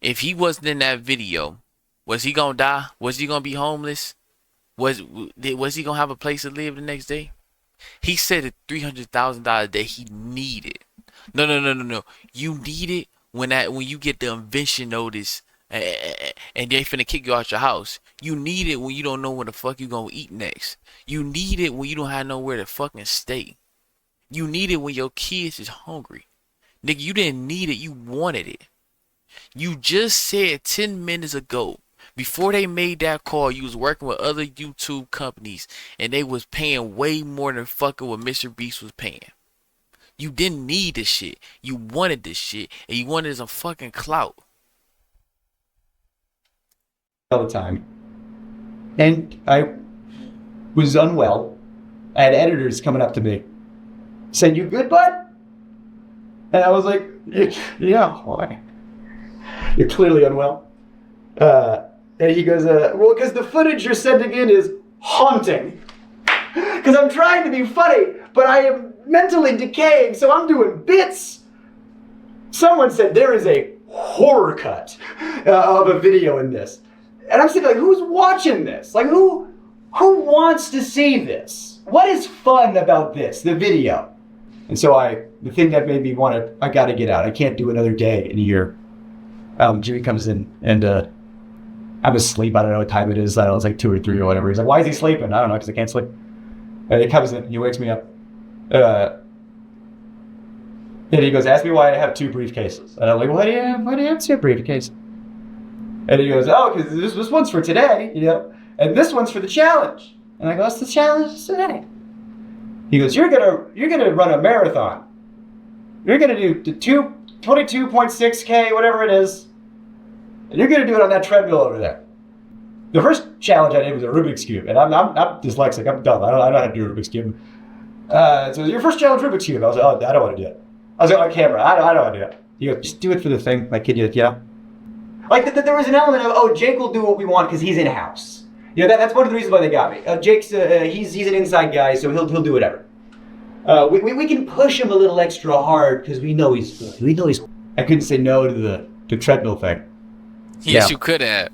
If he wasn't in that video, was he gonna die? Was he gonna be homeless? Was he gonna have a place to live the next day? He said the $300,000 that he needed. No. You need it when you get the eviction notice and they finna kick you out your house. You need it when you don't know where the fuck you gonna eat next. You need it when you don't have nowhere to fucking stay. You need it when your kids is hungry. Nigga, you didn't need it, you wanted it. You just said 10 minutes ago, before they made that call, you was working with other YouTube companies and they was paying way more than fucking what Mr. Beast was paying. You didn't need this shit. You wanted this shit and you wanted some fucking clout. All the time. And I was unwell. I had editors coming up to me saying, "You good, bud?" And I was like, "Yeah, why? You're clearly unwell." And he goes, "Well, because the footage you're sending in is haunting. Because I'm trying to be funny, but I am mentally decaying, so I'm doing bits." Someone said there is a horror cut of a video in this. And I'm sitting like, who's watching this? Like, who wants to see this? What is fun about this, the video? And so the thing that made me I gotta get out. I can't do another day in a year. Jimmy comes in and I'm asleep. I don't know what time it is. I don't know, it's like 2 or 3 or whatever. He's like, "Why is he sleeping?" "I don't know, because I can't sleep." And he comes in, he wakes me up. And he goes, "Ask me why I have 2 briefcases." And I'm like, why do you have 2 briefcases? And he goes, "Oh, because this one's for today, and this one's for the challenge." And I go, "What's the challenge today?" He goes, You're gonna run a marathon. You're gonna do the 22.6K, whatever it is, and you're gonna do it on that treadmill over there. The first challenge I did was a Rubik's Cube, and I'm dyslexic. I'm dumb. I don't know how to do a Rubik's Cube. So your first challenge, Rubik's Cube. I was like, "Oh, I don't want to do it." I was like, "On camera, I don't want to do it." He goes, "Just do it for the thing, like kid, Like there was an element of, Jake will do what we want because he's in house. That's one of the reasons why they got me. Jake's he's an inside guy, so he'll do whatever. We can push him a little extra hard because we know he's good. I couldn't say no to the treadmill thing. Yes, you could have.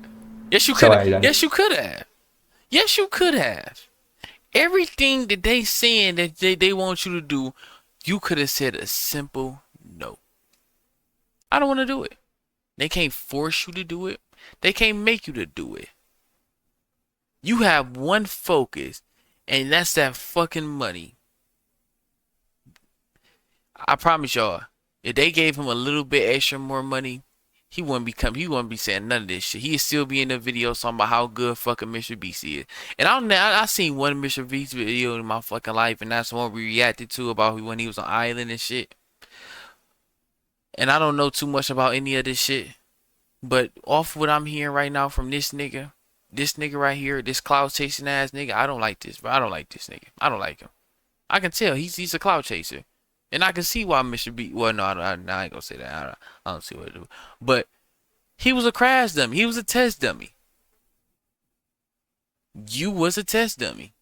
Yes, you could have. Yes, you could have. Yes, you could have. Everything that they saying that they want you to do, you could have said a simple no. I don't want to do it. They can't force you to do it. They can't make you to do it. You have one focus, and that's that fucking money. I promise y'all, if they gave him a little bit extra more money, he wouldn't be saying none of this shit. He'd still be in the video talking about how good fucking Mr. Beast is. And I seen one Mr. Beast video in my fucking life, and that's the one we reacted to about when he was on Island and shit. And I don't know too much about any of this shit, but off what I'm hearing right now from this nigga right here, this cloud chasing ass nigga, I don't like this, bro. I don't like this nigga. I don't like him. I can tell he's a cloud chaser. And I can see why Mr. B. Well, no, I ain't gonna say that. I don't see what to do. But he was a crash dummy. He was a test dummy. You was a test dummy.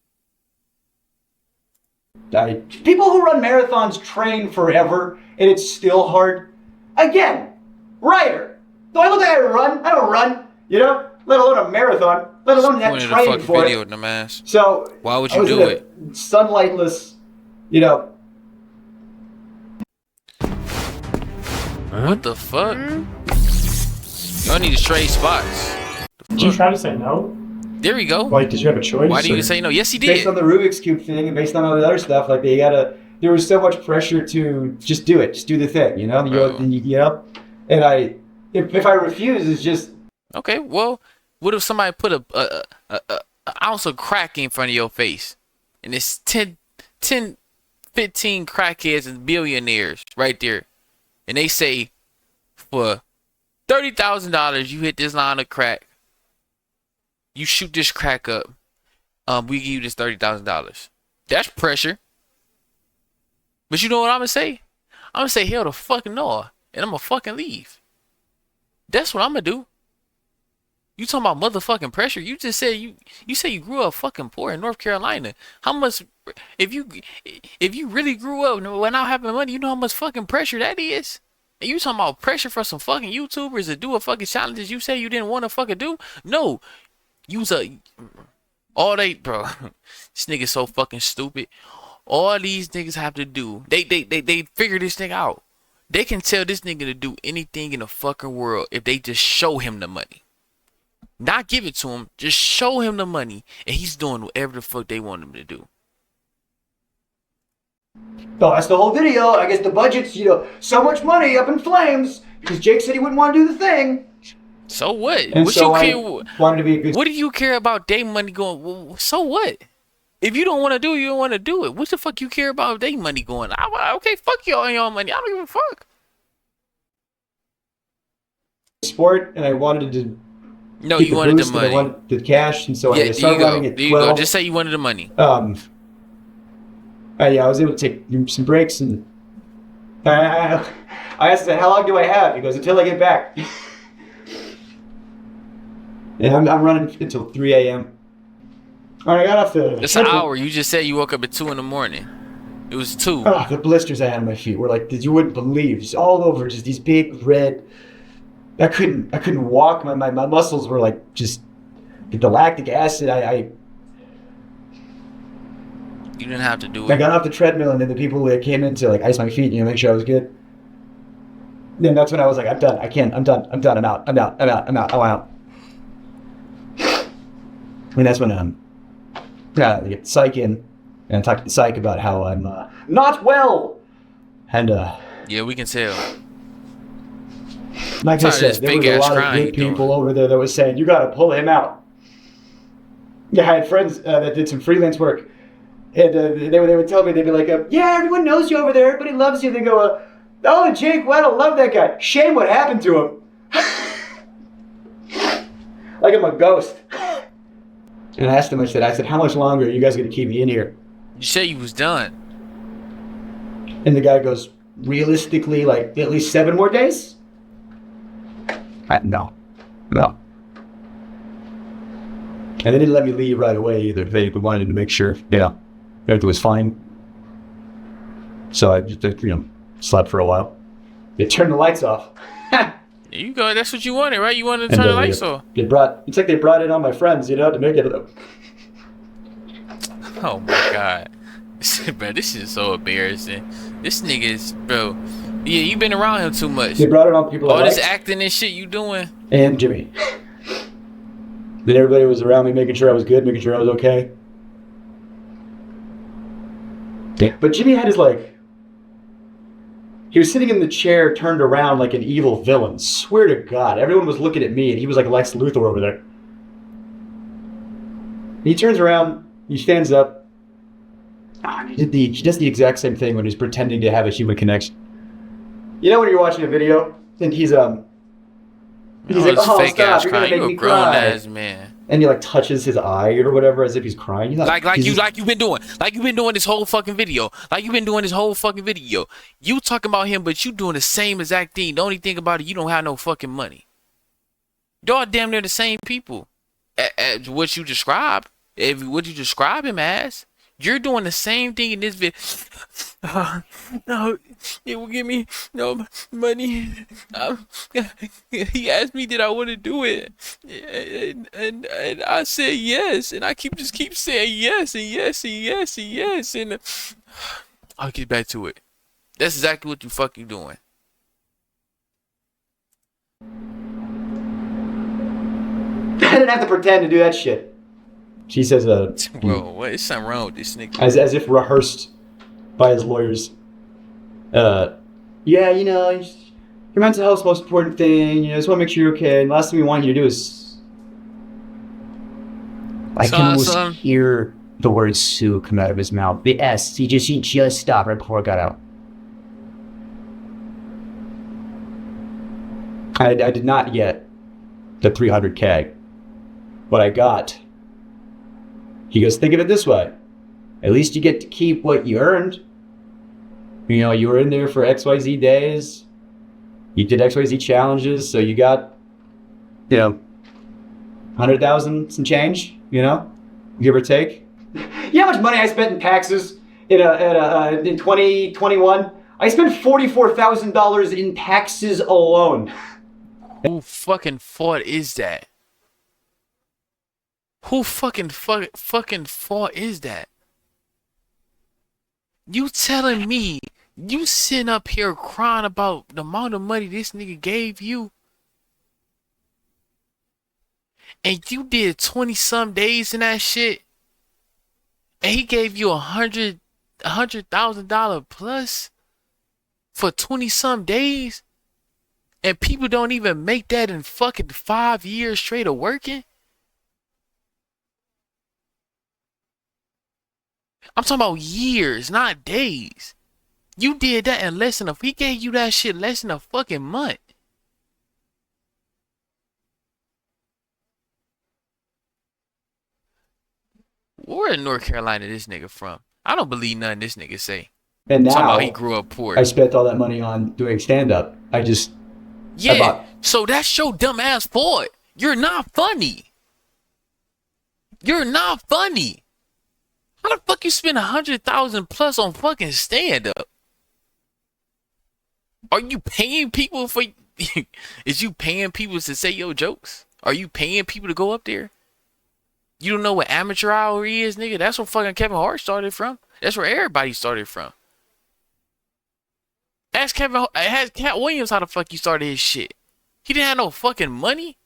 People who run marathons train forever, and it's still hard. Again, Ryder. Do I look like I run? I don't run. You know, let alone a marathon. Let alone have train for video it. in the mask. So why would you do it? Sunlightless, you know. What the fuck? Y'all need to trade spots. Did you try to say no? There we go. Like, did you have a choice? Why did you say no? Yes, he did. Based on the Rubik's Cube thing and based on all the other stuff, like there was so much pressure to just do it, just do the thing, you know? You know? And if I refuse, it's just... Okay, well, what if somebody put a ounce of crack in front of your face? And it's 10, 15 crackheads and billionaires right there. And they say, for $30,000, you hit this line of crack. You shoot this crack up. We give you this $30,000. That's pressure. But you know what I'm gonna say? I'm gonna say hell to fucking no, and I'm gonna fucking leave. That's what I'm gonna do. You talking about motherfucking pressure? You just said you say you grew up fucking poor in North Carolina. How much? If you really grew up without having money, you know how much fucking pressure that is. And you talking about pressure for some fucking YouTubers to do a fucking challenges you say you didn't want to fucking do? No, all they, bro. This nigga's so fucking stupid. All these niggas have to do, they figure this nigga out. They can tell this nigga to do anything in the fucking world if they just show him the money. Not give it to him, just show him the money, and he's doing whatever the fuck they want him to do. Well, that's the whole video. I guess the budget's, so much money up in flames because Jake said he wouldn't want to do the thing. So what? And What so you I care? wanted to be a good... What do you care about their money going? Well, so what? If you don't want to do it, you don't want to do it. What the fuck you care about their money going? Okay, fuck y'all and y'all money. I don't give a fuck. Sport, and I wanted to... No, get you wanted the boost, and I money. wanted the cash, and so Yeah, I there started you go. running at There you 12. go. Just say you wanted the money. I was able to take some breaks, and I asked him, how long do I have? He goes, until I get back. And I'm running until 3 a.m. All right, I got off the... It's an hour. You just said you woke up at 2 in the morning. It was 2. Oh, the blisters I had on my feet were like, you wouldn't believe, just all over, just these big red... I couldn't walk. My muscles were like just the lactic acid. You didn't have to do I it. got off the treadmill, and then the people that came in to like ice my feet, make sure I was good. Then that's when I was like, I'm done. I can't. I'm done. I'm out. I'm out. And that's when I get psych in, and I talk to the psych about how I'm not well. And Yeah, we can tell. like I said, there was a lot of good people over there that was saying, you got to pull him out. Yeah, I had friends that did some freelance work, and they would tell me, they'd be like, yeah, everyone knows you over there, everybody loves you. They go, oh, Jake Weddle, love that guy. Shame what happened to him. Like I'm a ghost. And I asked him, I said, how much longer are you guys going to keep me in here? You said you was done. And the guy goes, realistically, like at least 7 more days? No. And they didn't let me leave right away either. They wanted to make sure, everything was fine. So I just, slept for a while. They turned the lights off. There you go. That's what you wanted, right? You wanted to turn the lights off. It's like they brought in all my friends, to make it. Oh my god. Bro, this is so embarrassing. This nigga is, bro. Yeah, you been around him too much. They brought it on people. All this acting and shit you doing. And Jimmy. Then everybody was around me, making sure I was good, making sure I was okay. But Jimmy had his like. He was sitting in the chair, turned around like an evil villain. Swear to God, everyone was looking at me, and he was like Lex Luthor over there. He turns around, he stands up. He does the exact same thing when he's pretending to have a human connection. You know when you're watching a video and he's like, oh, fake stop, ass you're gonna crying. make You me a grown cry. ass man. And he like touches his eye or whatever as if he's crying. He's not, Like you've been doing this whole fucking video. Like you've been doing this whole fucking video. You talking about him, but you doing the same exact thing. The only thing about it, you don't have no fucking money. Y'all damn near the same people as what you described. What you describe him as. You're doing the same thing in this video. No, it will give me no money. He asked me did I want to do it, and I said yes, and I keep saying yes and yes and yes and yes, and I'll get back to it. That's exactly what you fucking doing. I didn't have to pretend to do that shit. She says, bro, what is something wrong with this nigga? As if rehearsed by his lawyers. Yeah, you know, your mental health's the most important thing. You know, just want to make sure you're okay. And the last thing we want you to do is. I can almost hear the word Sue come out of his mouth. The S, he just stopped right before it got out. I did not get the 300K. What I got. He goes, think of it this way. At least you get to keep what you earned. You know, you were in there for XYZ days. You did XYZ challenges, so you got, you know, 100,000 some change, you know, give or take. You know how much money I spent in taxes in 2021? I spent $44,000 in taxes alone. Who fucking fault is that? Who fucking fault is that? You telling me you sitting up here crying about the amount of money this nigga gave you, and you did 20-some days in that shit, and he gave you $100,000 plus for 20-some days, and people don't even make that in fucking 5 years straight of working? I'm talking about years, not days. You did that in less than he gave you that shit less than a fucking month. Where in North Carolina this nigga from? I don't believe nothing this nigga say. And now, talking about he grew up poor. I spent all that money on doing stand-up. So that's your dumb ass fault. You're not funny. You're not funny. How the fuck you spend 100,000 plus on fucking stand-up? Are you paying people for? Is you paying people to say your jokes? Are you paying people to go up there? You don't know what amateur hour is, nigga? That's where fucking Kevin Hart started from. That's where everybody started from. Ask Cat Williams how the fuck he started his shit. He didn't have no fucking money.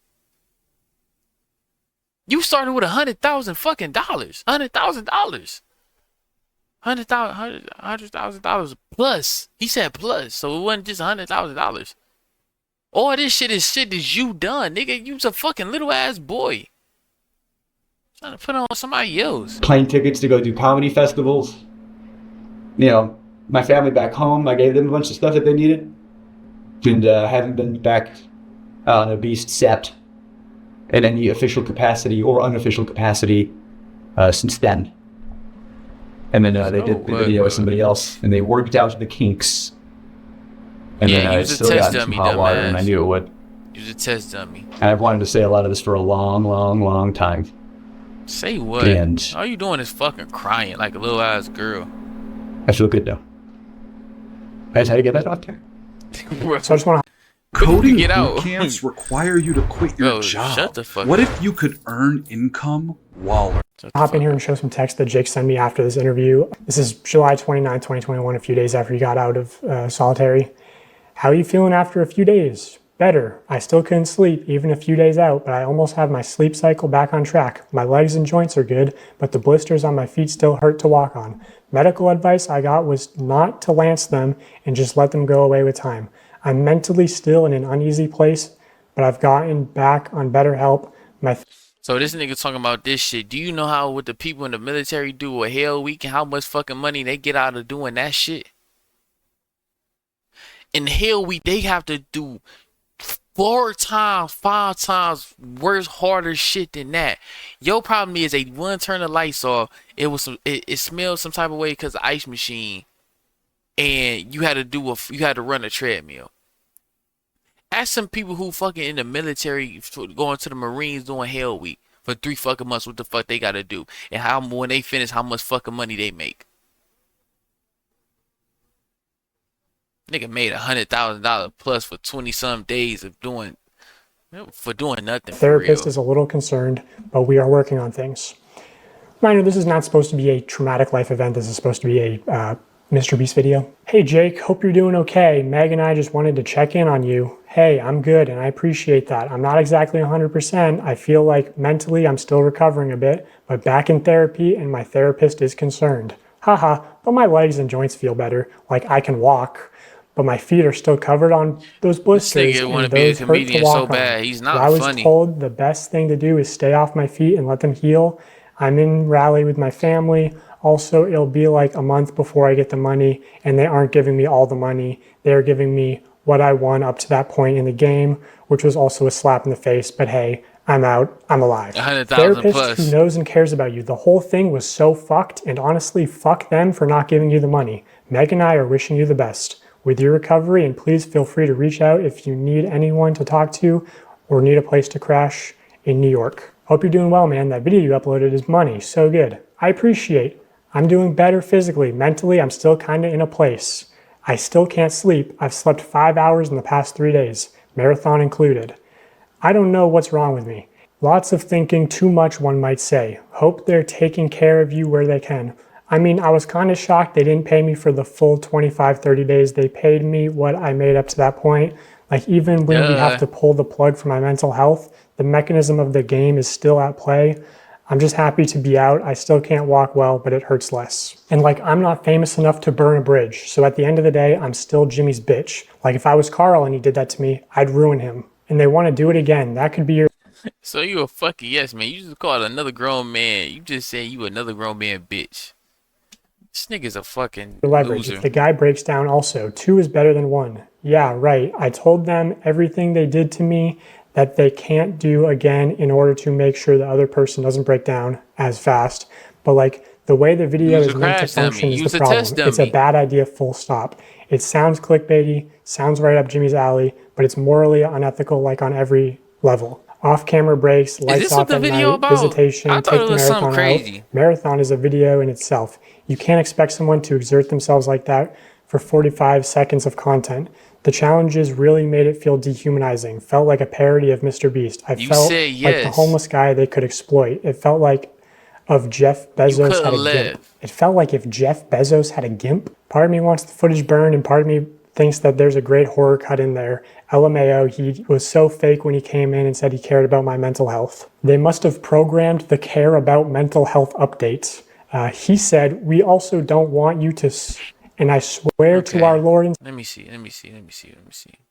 You started with $100,000 fucking dollars. $100,000. $100,000 plus. He said plus, so it wasn't just $100,000. All this shit is you done, nigga. You's a fucking little ass boy. Trying to put on somebody else. Plane tickets to go do comedy festivals. You know, my family back home, I gave them a bunch of stuff that they needed. And haven't been back on a Beast set in any official capacity or unofficial capacity since then. And then they did the video with somebody else, and they worked out the kinks. And then I still got some hot water, and I knew it would. Use a test dummy. And I've wanted to say a lot of this for a long, long, long time. Say what? And all you doing is fucking crying like a little ass girl. I feel good though. That's how you get that off there. So I just want to. Coding get out. boot camps require you to quit your job. Shut the fuck What up. if you could earn income while Hop in here and show some text that Jake sent me after this interview. This is July 29, 2021, a few days after he got out of solitary. How are you feeling after a few days? Better. I still couldn't sleep, even a few days out, but I almost have my sleep cycle back on track. My legs and joints are good, but the blisters on my feet still hurt to walk on. Medical advice I got was not to lance them and just let them go away with time. I'm mentally still in an uneasy place, but I've gotten back on better help. So this nigga talking about this shit. Do you know how what the people in the military do a Hell Week and how much fucking money they get out of doing that shit? In Hell Week, they have to do 4 times, 5 times worse, harder shit than that. Your problem is they wouldn't turn the lights off. It was it smelled some type of way because the ice machine, and you had to run a treadmill. Ask some people who fucking in the military going to the Marines doing Hell Week for 3 fucking months what the fuck they gotta do, and how when they finish how much fucking money they make. Nigga made $100,000 plus for 20-some days of doing nothing. Therapist is a little concerned, but we are working on things. Reminder, this is not supposed to be a traumatic life event. This is supposed to be a Mr. Beast video. Hey Jake, hope you're doing okay. Meg and I just wanted to check in on you. Hey, I'm good and I appreciate that. I'm not exactly 100%. I feel like mentally I'm still recovering a bit, but back in therapy and my therapist is concerned. Haha, but my legs and joints feel better, like I can walk. But my feet are still covered on those blisters. This nigga want to be a comedian so bad. He's not funny. I was told the best thing to do is stay off my feet and let them heal. I'm in Raleigh with my family. Also, it'll be like a month before I get the money, and they aren't giving me all the money. They're giving me what I won up to that point in the game, which was also a slap in the face. But hey, I'm out. I'm alive. 100,000 Therapist plus. who knows and cares about you. The whole thing was so fucked, and honestly, fuck them for not giving you the money. Meg and I are wishing you the best with your recovery, and please feel free to reach out if you need anyone to talk to or need a place to crash in New York. Hope you're doing well, man. That video you uploaded is money. So good. I appreciate. I'm doing better physically. Mentally, I'm still kind of in a place. I still can't sleep. I've slept 5 hours in the past 3 days, marathon included. I don't know what's wrong with me. Lots of thinking, too much one might say. Hope they're taking care of you where they can. I mean, I was kind of shocked they didn't pay me for the full 25, 30 days. They paid me what I made up to that point. Like, even when we have to pull the plug for my mental health, the mechanism of the game is still at play. I'm just happy to be out. I still can't walk well, but it hurts less. And like, I'm not famous enough to burn a bridge. So at the end of the day, I'm still Jimmy's bitch. Like, if I was Carl and he did that to me, I'd ruin him. And they want to do it again. That could be your... So you a fucking yes, man. You just called another grown man. You just said you another grown man bitch. This nigga's a fucking leverage. loser. If the guy breaks down also, 2 is better than 1. Yeah, right. I told them everything they did to me that they can't do again in order to make sure the other person doesn't break down as fast. But like, the way the video is meant to function is the problem. It's a bad idea, full stop. It sounds clickbaity, sounds right up Jimmy's alley, but it's morally unethical, like on every level. Off-camera breaks, lights off at night, visitation, take the marathon out. Marathon is a video in itself. You can't expect someone to exert themselves like that for 45 seconds of content. The challenges really made it feel dehumanizing. Felt like a parody of Mr. Beast. I felt like the homeless guy they could exploit. It felt like if Jeff Bezos had a GIMP. It felt like if Jeff Bezos had a GIMP. Part of me wants the footage burned, and part of me thinks that there's a great horror cut in there. LMAO, he was so fake when he came in and said he cared about my mental health. They must have programmed the care about mental health updates. He said, we also don't want you to... And I swear to our Lord and... Let me see.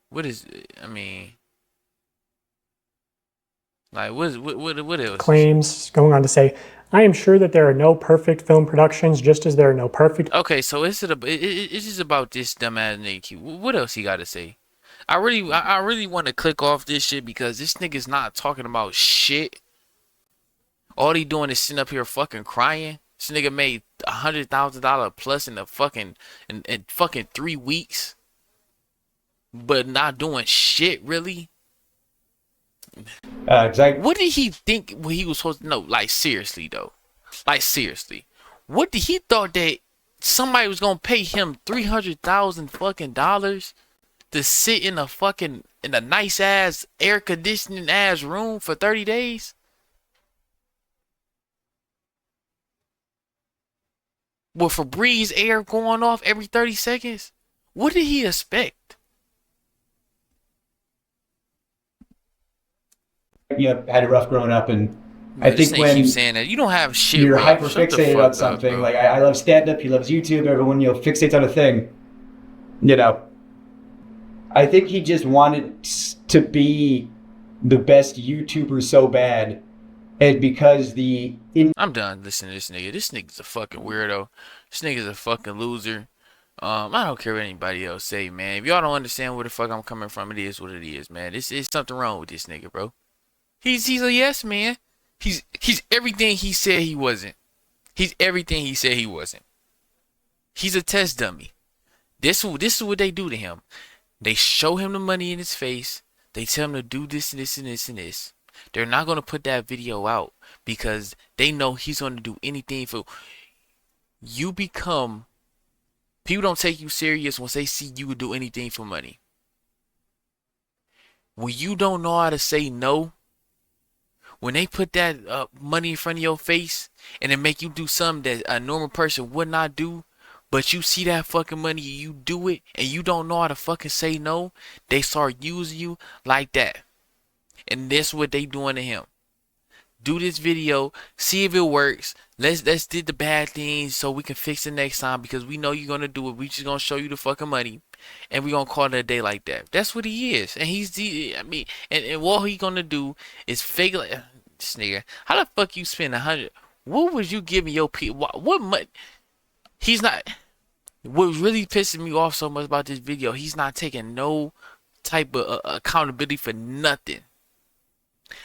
What is... I mean... Like, what else? Claims, going on to say, I am sure that there are no perfect film productions, just as there are no perfect... Okay, so it's just about this dumbass nigga. What else he got to say? I really want to click off this shit because this nigga's not talking about shit. All he doing is sitting up here fucking crying. This nigga made $100,000 plus in the fucking in fucking 3 weeks, but not doing shit really. Exactly. What did he think when he was supposed to know? Like, seriously though, like seriously, what did he thought that somebody was gonna pay him $300,000 fucking dollars to sit in a nice ass air conditioning ass room for 30 days? with Febreze air going off every 30 seconds? What did he expect? Had it rough growing up, and Man, I think this when keep saying that, you don't have shit. you're bro. hyper Shut the fixated fuck on up, something, bro. like I love stand-up, he loves YouTube, everyone fixates on a thing, I think he just wanted to be the best YouTuber so bad, and because I'm done listening to this nigga. This nigga's a fucking weirdo. This nigga's a fucking loser. I don't care what anybody else say, man. If y'all don't understand where the fuck I'm coming from, it is what it is, man. This is something wrong with this nigga, bro. He's a yes man. He's everything he said he wasn't. He's everything he said he wasn't. He's a test dummy. This is what they do to him. They show him the money in his face. They tell him to do this and this and this and this. They're not going to put that video out because they know he's going to do anything for you. People don't take you serious once they see you do anything for money. When you don't know how to say no, when they put that money in front of your face and it make you do something that a normal person would not do, but you see that fucking money, you do it, and you don't know how to fucking say no, they start using you like that. And that's what they doing to him. Do this video, see if it works. Let's do the bad things so we can fix it next time because we know you're gonna do it. We just gonna show you the fucking money, and we gonna call it a day like that. That's what he is, and and what he gonna do is fake like this nigga. How the fuck you spend 100? What was you giving your people? What money? He's not. What really pissing me off so much about this video, he's not taking no type of accountability for nothing.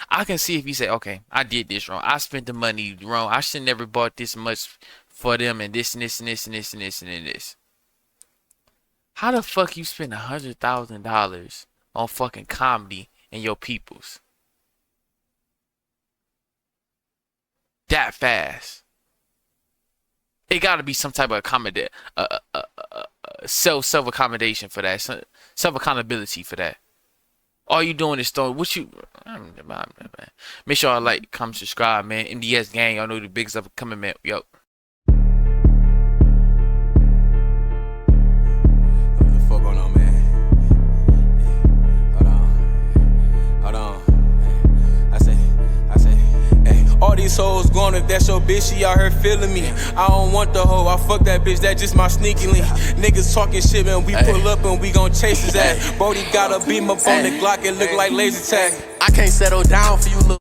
I can see if you say, okay, I did this wrong. I spent the money wrong. I should never bought this much for them and this and this and this and this and this and this. How the fuck you spend $100,000 on fucking comedy and your peoples? That fast. It gotta be some type of self-accommodation for that. Self-accountability for that. All you doing is throwing make sure y'all like, comment, subscribe, man. MDS gang, y'all know the biggest up coming, man. Yo. What the fuck going on, man? Hold on. I say, hey, all these hoes going, if that's your bitch, she out here feeling me. I don't want the hoe, I fuck that bitch, that just my sneaky link. Niggas talking shit, man, we pull up and we gon' chase his ass. Brody got a beam up on the Glock, it look like laser tag. I can't settle down for you, little.